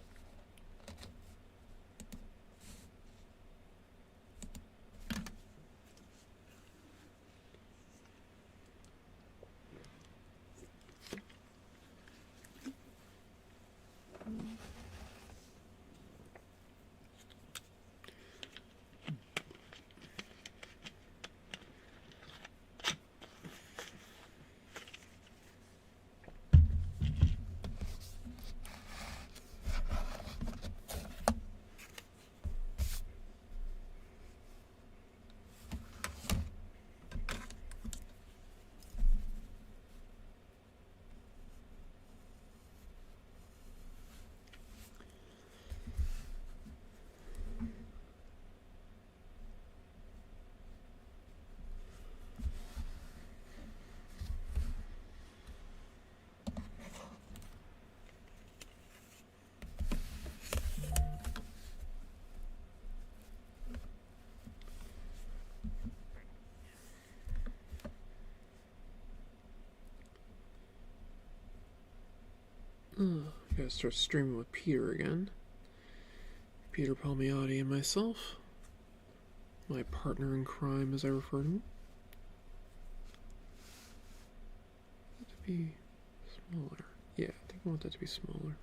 I gotta start streaming with Peter again. Peter Palmiotti and myself. My partner in crime, as I refer to him. To be smaller. Yeah, I think I want that to be smaller.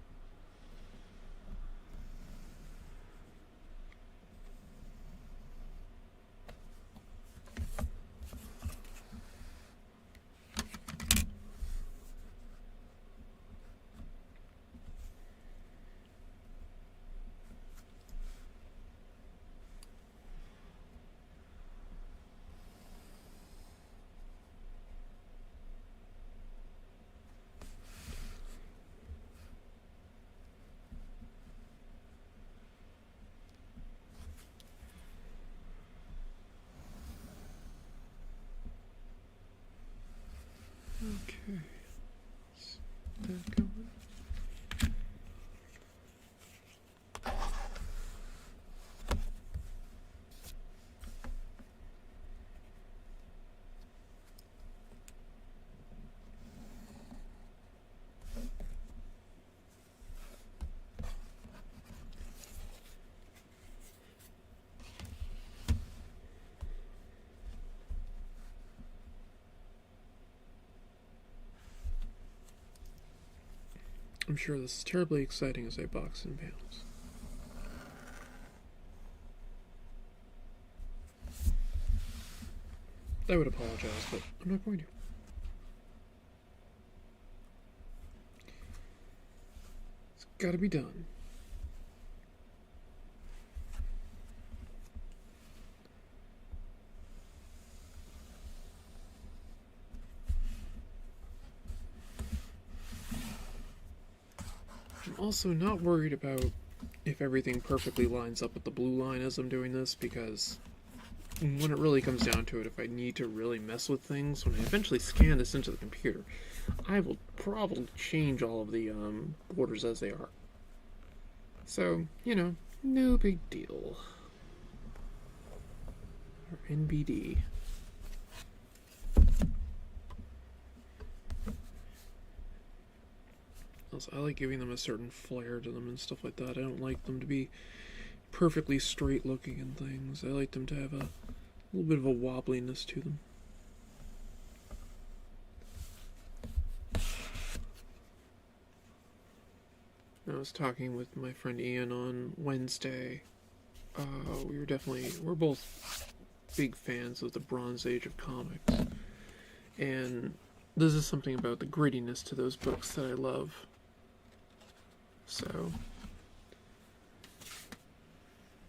that going. I'm sure this is terribly exciting as I box in panels. I would apologize, but I'm not going to. It's gotta be done. I'm also not worried about if everything perfectly lines up with the blue line as I'm doing this, because when it really comes down to it, if I need to really mess with things, when I eventually scan this into the computer, I will probably change all of the borders as they are. So, you know, no big deal. Or NBD. Also, I like giving them a certain flair to them and stuff like that. I don't like them to be perfectly straight looking and things. I like them to have a little bit of a wobbliness to them. I was talking with my friend Ian on Wednesday. We're both big fans of the Bronze Age of comics. And this is something about the grittiness to those books that I love. So,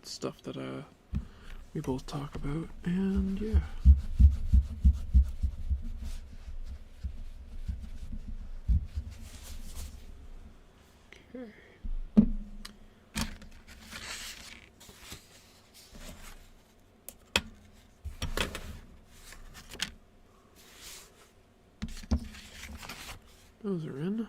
stuff that we both talk about, and yeah. Okay. Those are in.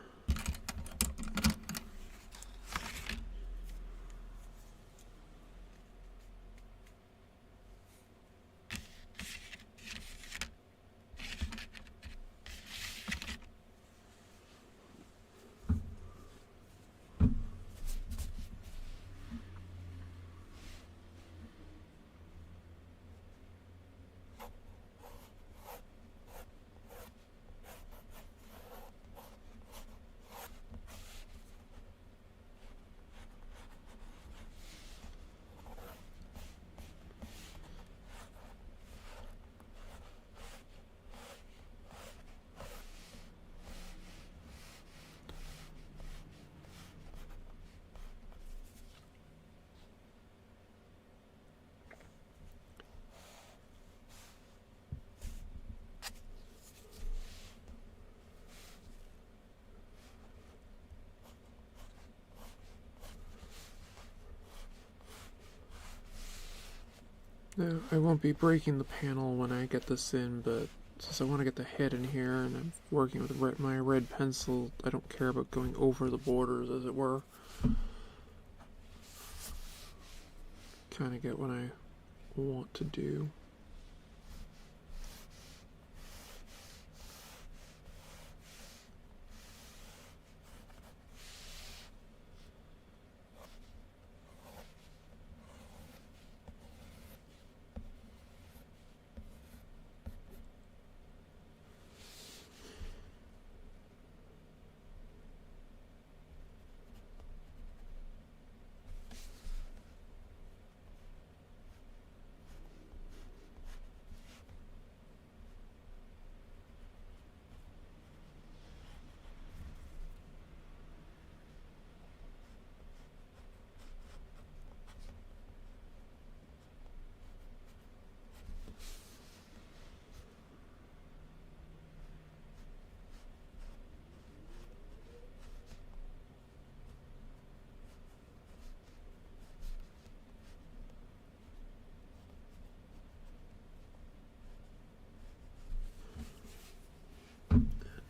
Now, I won't be breaking the panel when I get this in, but since I want to get the head in here and I'm working with my red pencil, I don't care about going over the borders, as it were. Kind of get what I want to do.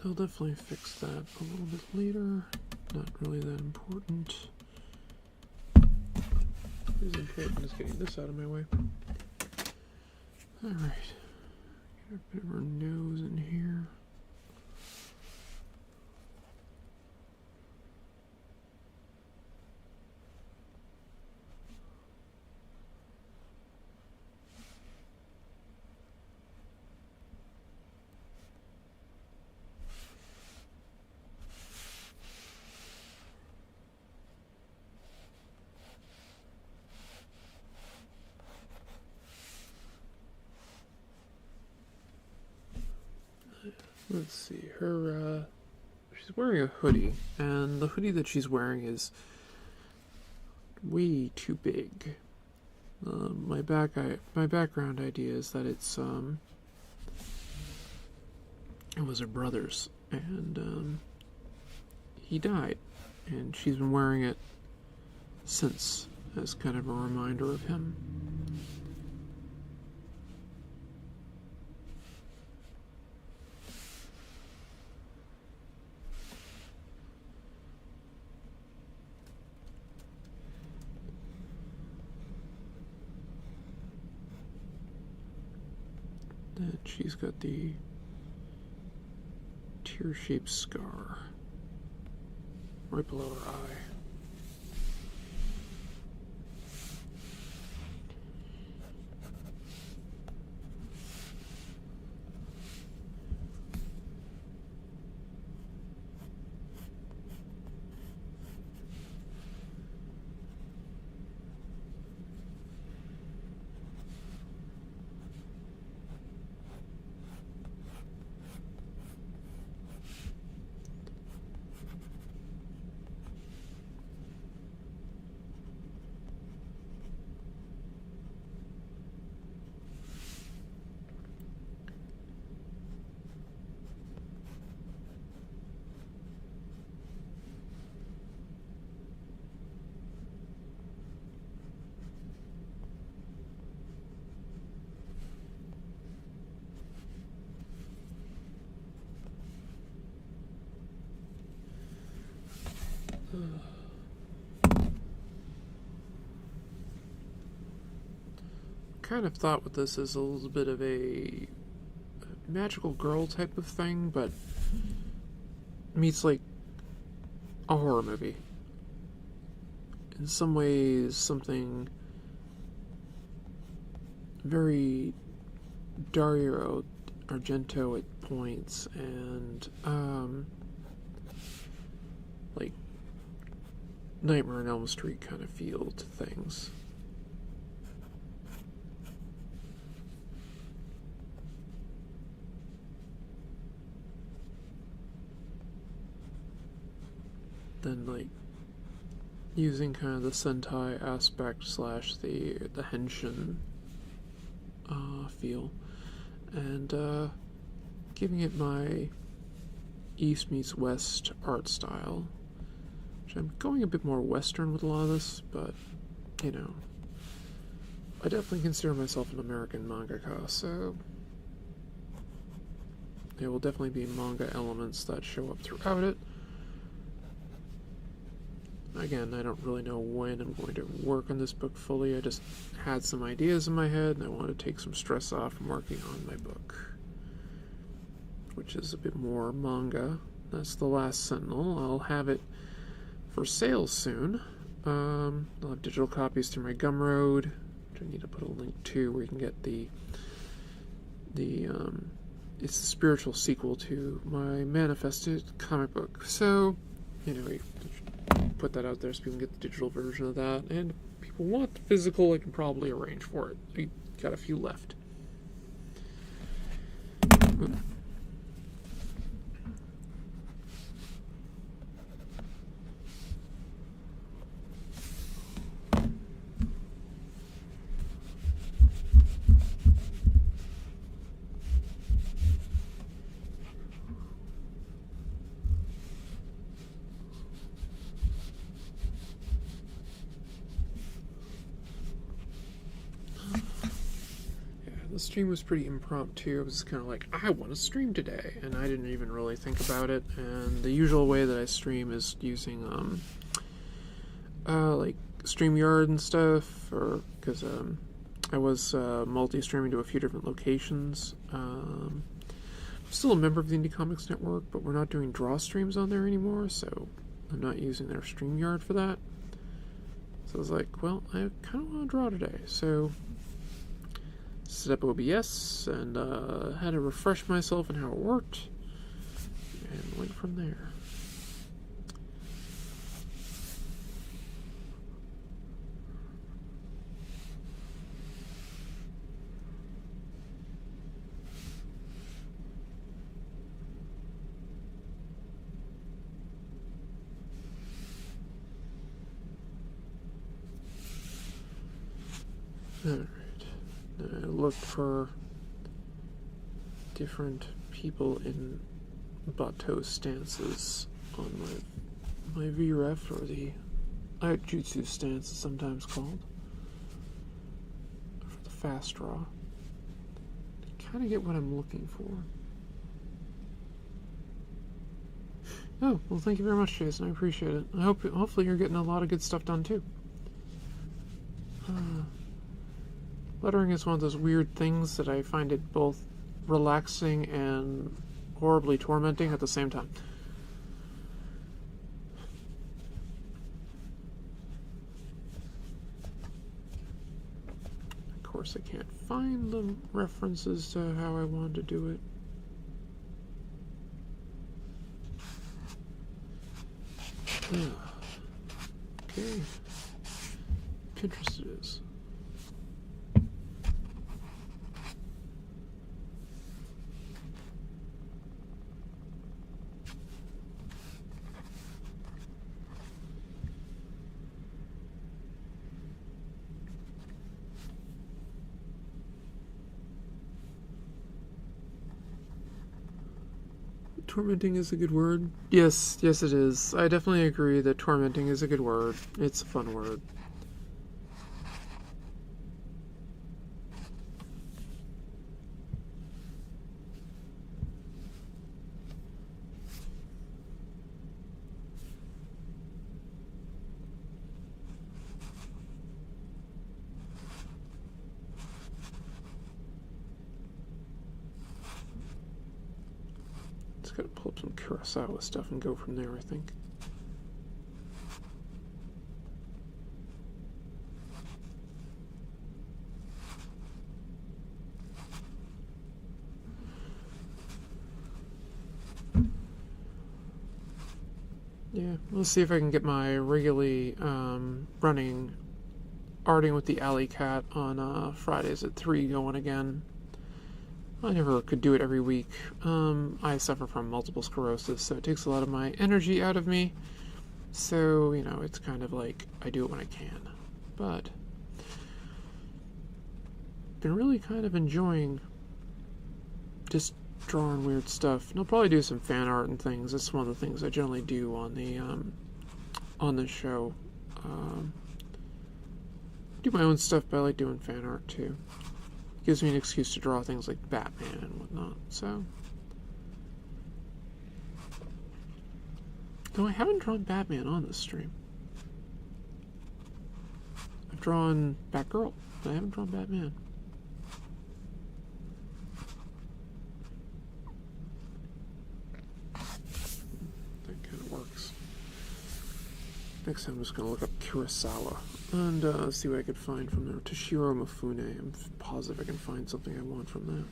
They'll definitely fix that a little bit later. Not really that important. What is important is getting this out of my way. Alright. Get a bit of our nose in here. Let's see, she's wearing a hoodie, and the hoodie that she's wearing is way too big. My background idea is that it was her brother's, and he died, and she's been wearing it since as kind of a reminder of him. And she's got the tear-shaped scar right below her eye. Kind of thought with this as a little bit of a magical girl type of thing, but meets like a horror movie. In some ways, something very Dario Argento at points, and like Nightmare on Elm Street kind of feel to things. Then like using kind of the Sentai aspect slash the henshin feel, and giving it my East meets West art style, which I'm going a bit more Western with a lot of this, but you know, I definitely consider myself an American mangaka, so there will definitely be manga elements that show up throughout it. Again, I don't really know when I'm going to work on this book fully. I just had some ideas in my head, and I wanted to take some stress off from working on my book, which is a bit more manga. That's The Last Sentinel. I'll have it for sale soon. I'll have digital copies through my Gumroad, which I need to put a link to, where you can get it's the spiritual sequel to my manifested comic book. So, you know, put that out there so people can get the digital version of that, and if people want the physical, I can probably arrange for it. We got a few left. the stream was pretty impromptu. It was kind of like, I want to stream today, and I didn't even really think about it. And the usual way that I stream is using like StreamYard and stuff, or because I was multi-streaming to a few different locations. I'm still a member of the Indie Comics Network, but we're not doing draw streams on there anymore, so I'm not using their StreamYard for that. So I was like, well, I kind of want to draw today, so set up OBS and had to refresh myself on how it worked, and went from there. Alright, I looked for different people in Bateau stances on my VREF, or the Jutsu stance, it's sometimes called, for the fast draw. To kind of get what I'm looking for. Oh, well, thank you very much, Jason. I appreciate it. Hopefully you're getting a lot of good stuff done too. Lettering is one of those weird things that I find it both relaxing and horribly tormenting at the same time. Of course, I can't find the references to how I wanted to do it. Okay. Pinterest it is. Tormenting is a good word. Yes, it is. I definitely agree that tormenting is a good word. It's a fun word. Gotta pull up some Kurosawa stuff and go from there, I think. Yeah, let's see if I can get my regularly running arting with the Alikat on Fridays at 3 going again. I never could do it every week. I suffer from multiple sclerosis, so it takes a lot of my energy out of me. So, you know, it's kind of like I do it when I can. But been really kind of enjoying just drawing weird stuff. And I'll probably do some fan art and things. That's one of the things I generally do on the show. Do my own stuff, but I like doing fan art too. Gives me an excuse to draw things like Batman and whatnot, so. Though I haven't drawn Batman on this stream. I've drawn Batgirl, but I haven't drawn Batman. That kind of works. Next time I'm just going to look up Kurosawa and see what I could find from there. Toshiro Mifune. I'm positive I can find something I want from that.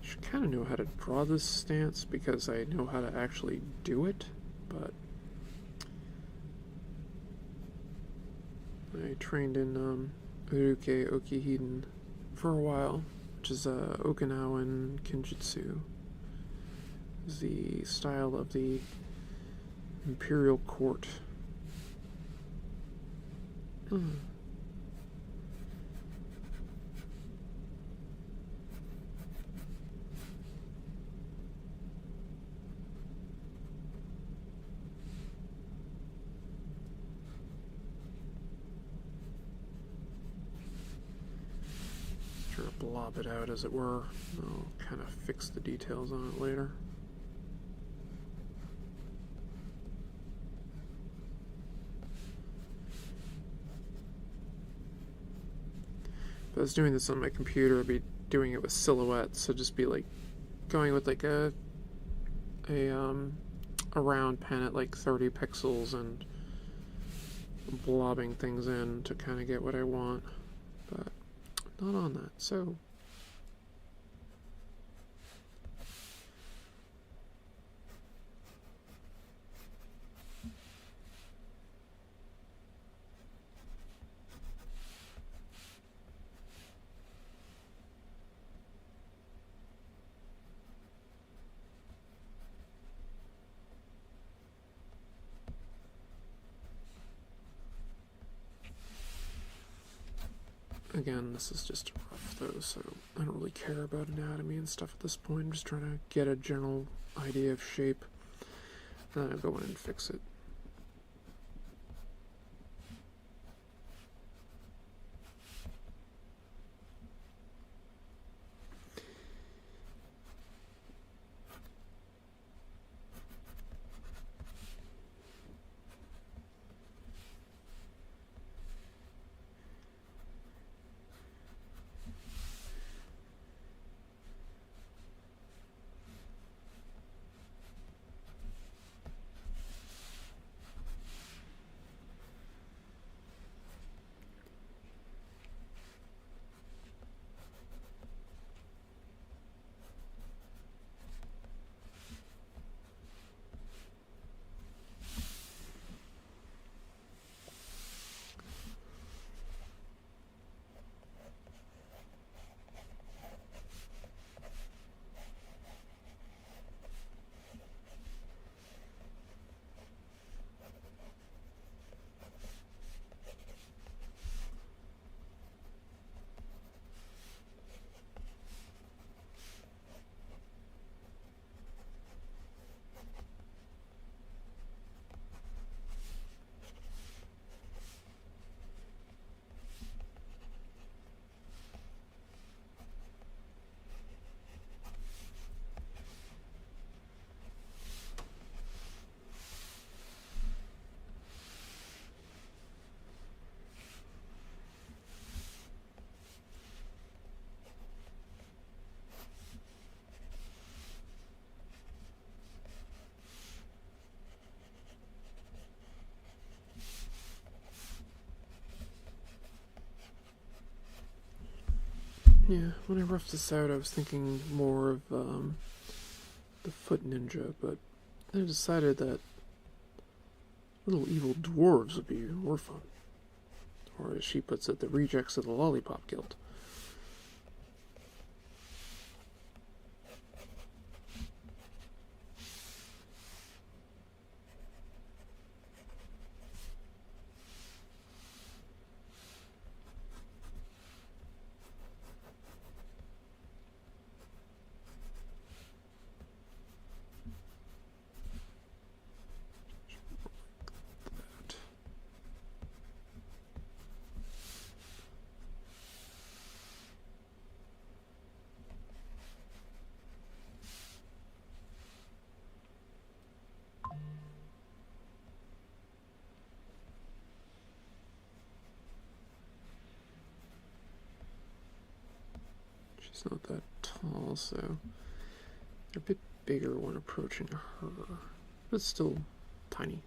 I kind of know how to draw this stance because I know how to actually do it, but I trained in Uruke Okihiden for a while, which is Okinawan Kenjutsu. Is the style of the Imperial Court. Try to blob it out, as it were. I'll kind of fix the details on it later. If I was doing this on my computer, I'd be doing it with silhouettes, so just be like going with like a round pen at like 30 pixels and blobbing things in to kind of get what I want, but not on that. So again, this is just rough though, so I don't really care about anatomy and stuff at this point. I'm just trying to get a general idea of shape, and then I'll go in and fix it. Yeah, when I roughed this out, I was thinking more of the Foot Ninja, but I decided that little evil dwarves would be more fun. Or as she puts it, the rejects of the Lollipop Guild. She's not that tall, so they're a bit bigger when approaching her, but still tiny.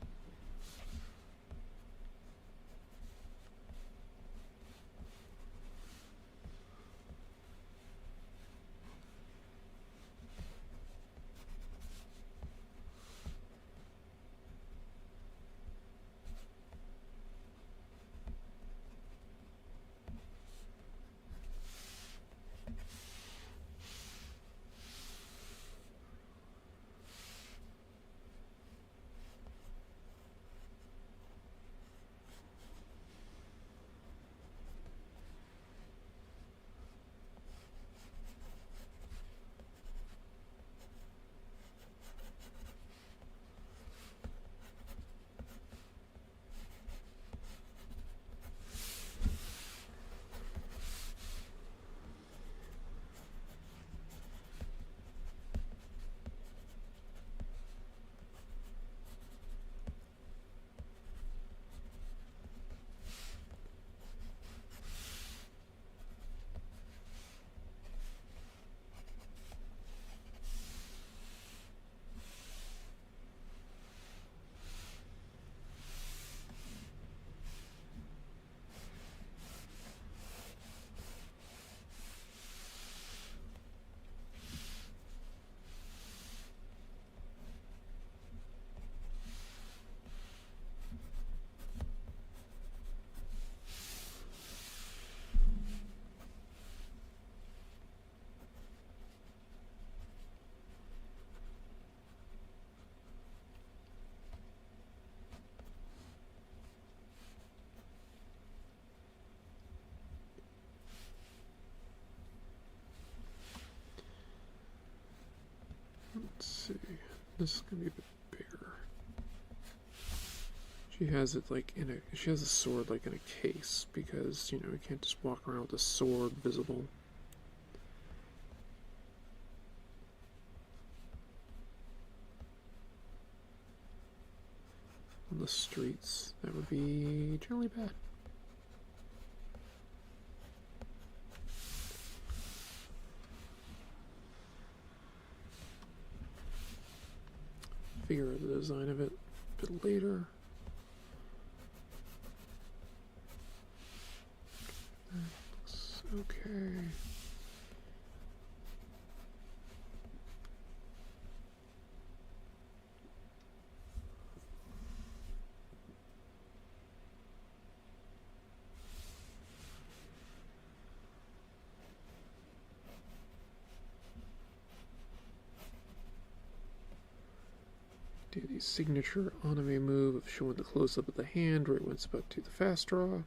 This is gonna be a bit bigger. She has it like she has a sword like in a case because, you know, you can't just walk around with a sword visible. On the streets, that would be generally bad. Figure out the design of it a bit later. That looks okay. Do the signature anime move of showing the close-up of the hand right when it's about to do the fast draw.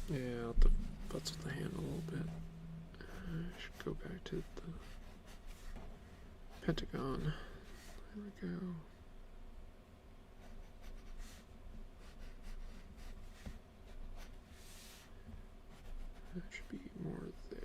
Yeah, I'll have to putz with the hand a little bit. I should go back to the pentagon. There we go. That should be more there.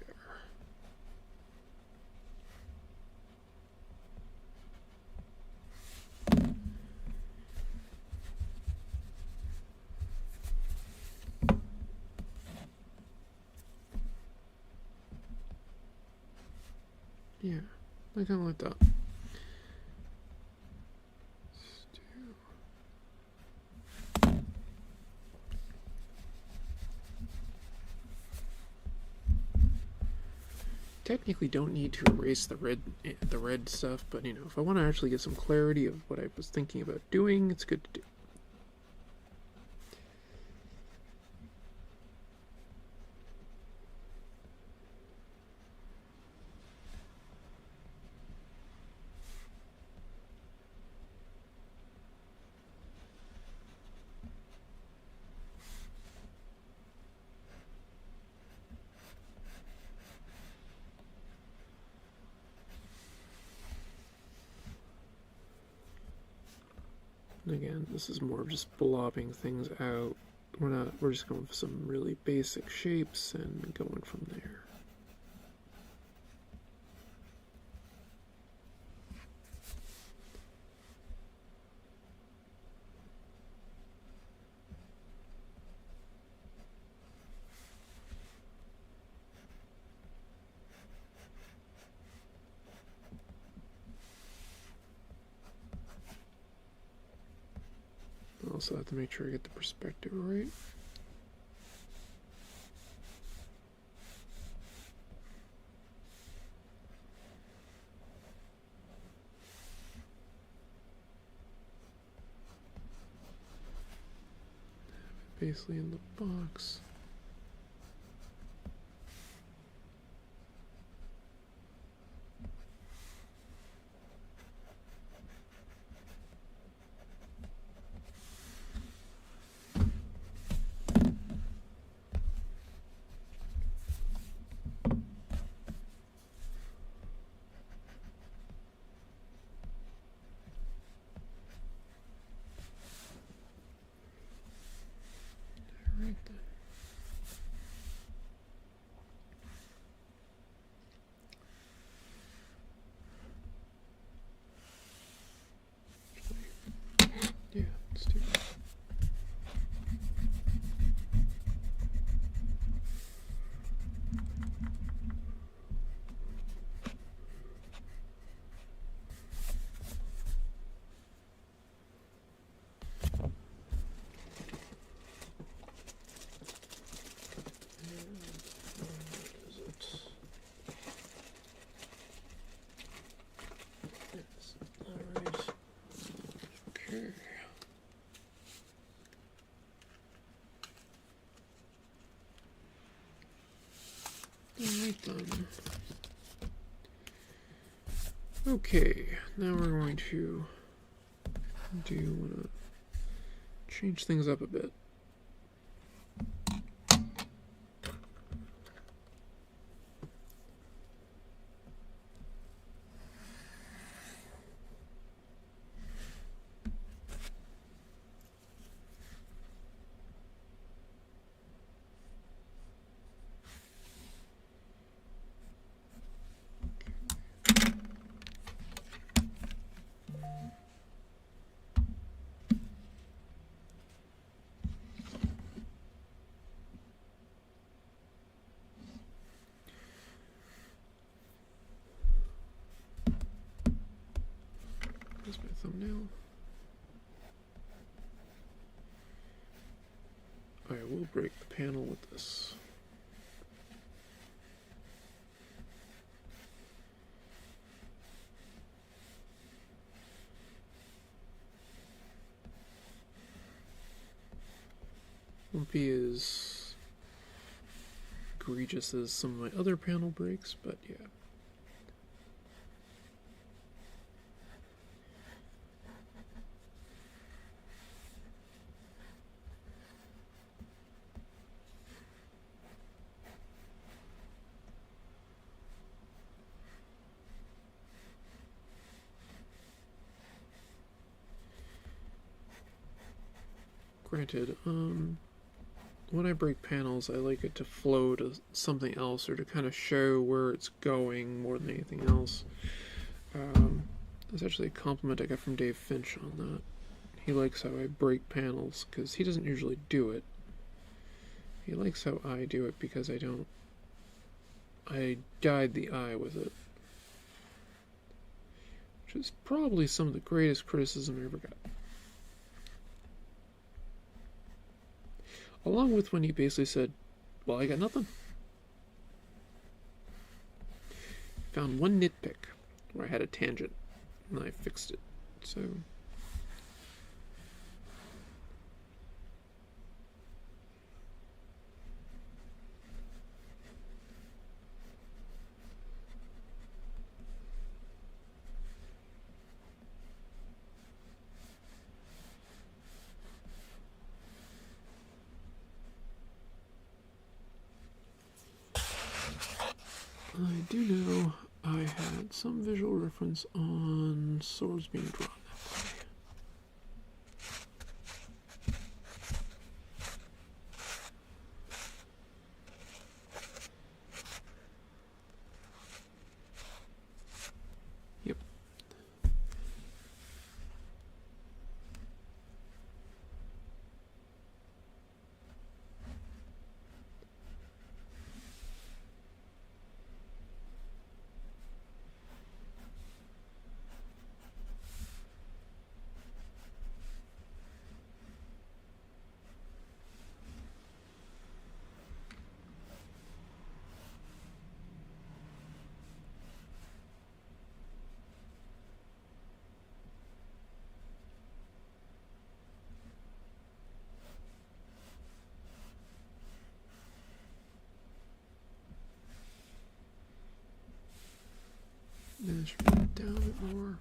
Yeah, I kind of like that. Technically don't need to erase the red stuff, but you know, if I want to actually get some clarity of what I was thinking about doing, it's good to do. And again, this is more of just blobbing things out. We're just going for some really basic shapes and going from there. Also have to make sure I get the perspective right. Basically in the box. Yeah, let's do that. done. Okay, now we're going to change things up a bit. There's my thumbnail. I will break the panel with this. Won't be as egregious as some of my other panel breaks, but yeah. Granted, when I break panels, I like it to flow to something else or to kind of show where it's going more than anything else. That's actually a compliment I got from Dave Finch on that. He likes how I break panels because he doesn't usually do it. He likes how I do it because I don't. I guide the eye with it. Which is probably some of the greatest criticism I ever got. Along with when he basically said, well, I got nothing. Found one nitpick where I had a tangent, and I fixed it. So I do know I had some visual reference on swords being drawn that way. Yep. Then it should be down a bit more.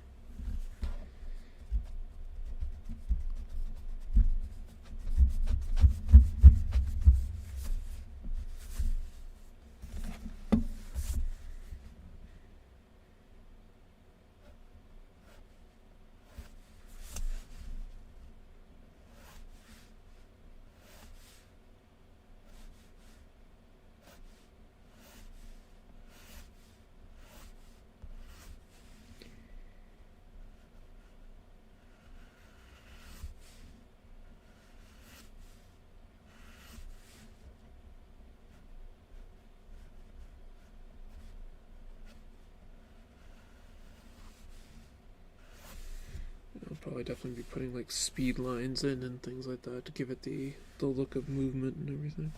I'll probably definitely be putting like speed lines in and things like that to give it the look of movement and everything.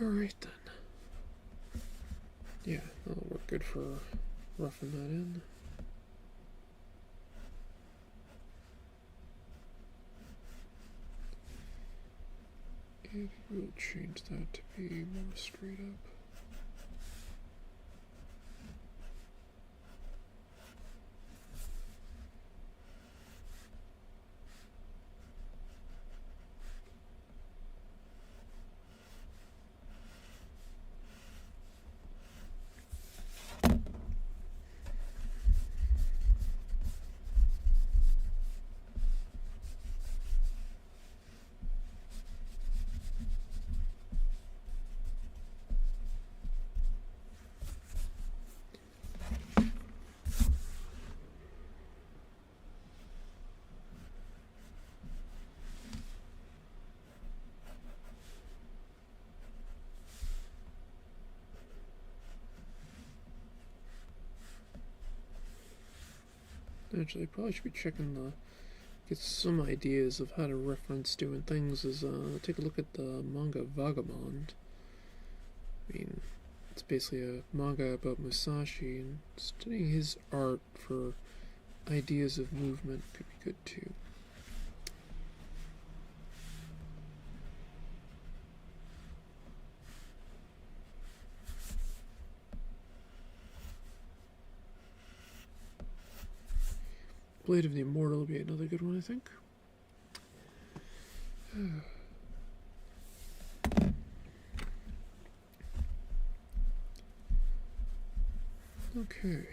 Alright then. Yeah, that'll work good for roughing that in. And we'll change that to be more straight up. Actually, I probably should be checking get some ideas of how to reference doing things take a look at the manga Vagabond. I mean, it's basically a manga about Musashi, and studying his art for ideas of movement could be good too. Blade of the Immortal will be another good one, I think. Okay.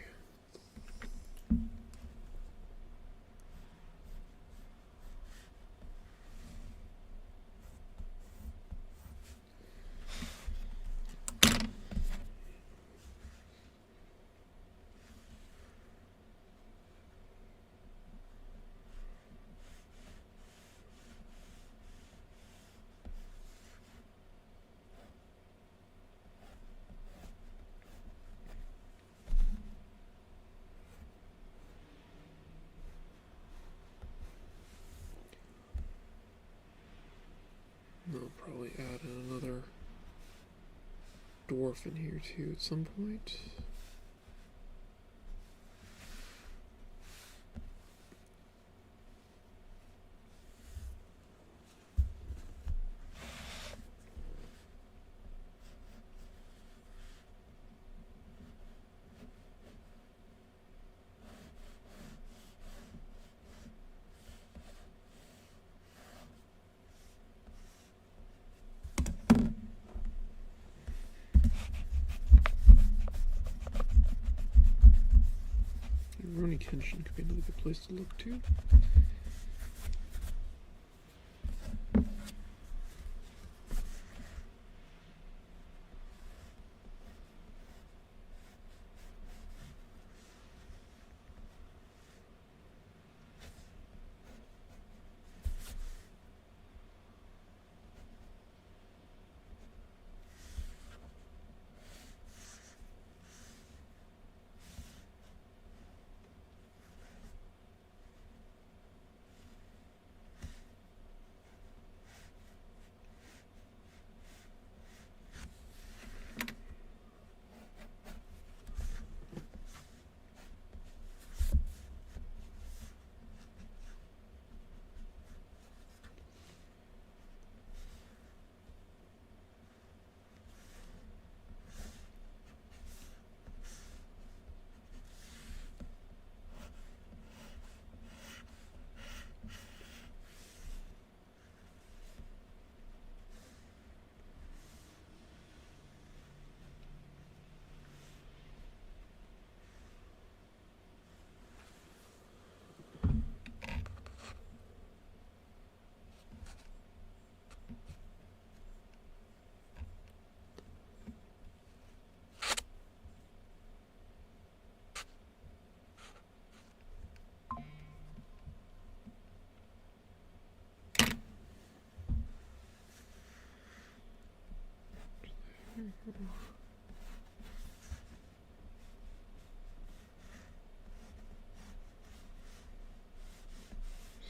I'll probably add another dwarf in here too at some point. Rurouni Kenshin could be another good place to look too.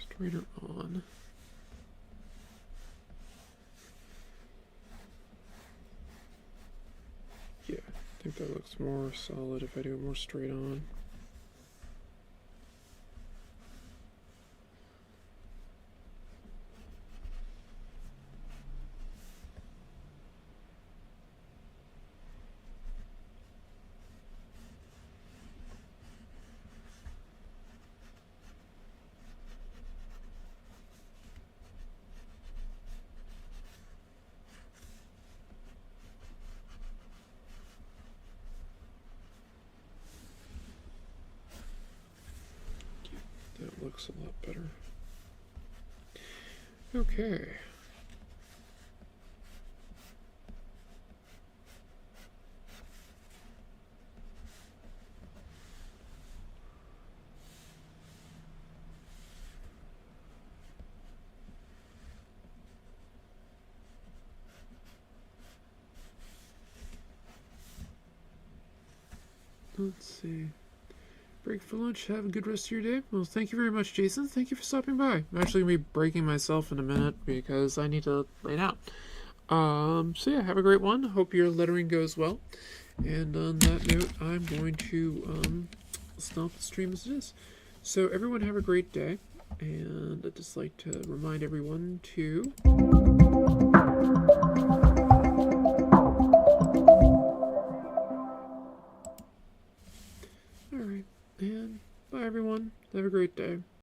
Straighter on. I think that looks more solid if I do it more straight on. That looks a lot better. Okay. Let's see. Break for lunch. Have a good rest of your day. Well, thank you very much, Jason. Thank you for stopping by. I'm actually going to be breaking myself in a minute because I need to lay down. So yeah, have a great one. Hope your lettering goes well. And on that note, I'm going to stop the stream as it is. So everyone have a great day. And I'd just like to remind everyone to... Alright, and bye everyone. Have a great day.